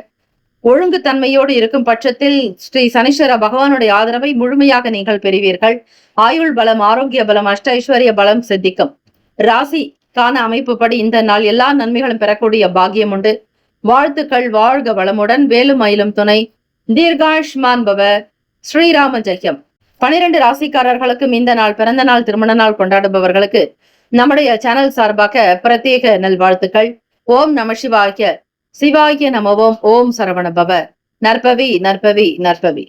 ஒழுங்கு தன்மையோடு இருக்கும் பட்சத்தில் ஸ்ரீ சனீஸ்வர பகவானுடைய ஆதரவை முழுமையாக நீங்கள் பெறுவீர்கள். ஆயுள் பலம், ஆரோக்கிய பலம், அஷ்ட ஐஸ்வர்ய பலம் சித்திக்கும். ராசி கான அமைப்புப்படி இந்த நாள் எல்லா நன்மைகளும் பெறக்கூடிய பாக்கியம் உண்டு. வாழ்த்துக்கள். வாழ்க வளமுடன். வேலும் மயிலும் துணை. தீர்காயுஷ்மான் பவ. ஸ்ரீராம ஜெயம். 12 ராசிக்காரர்களுக்கும் இந்த நாள் பிறந்த நாள், திருமண நாள் கொண்டாடுபவர்களுக்கு நம்முடைய சேனல் சார்பாக பிரத்யேக நல்வாழ்த்துக்கள். ஓம் நம சிவாய. சிவாய நமவோம். ஓம் சரவண பவ. நற்பவி நற்பவி நற்பவி.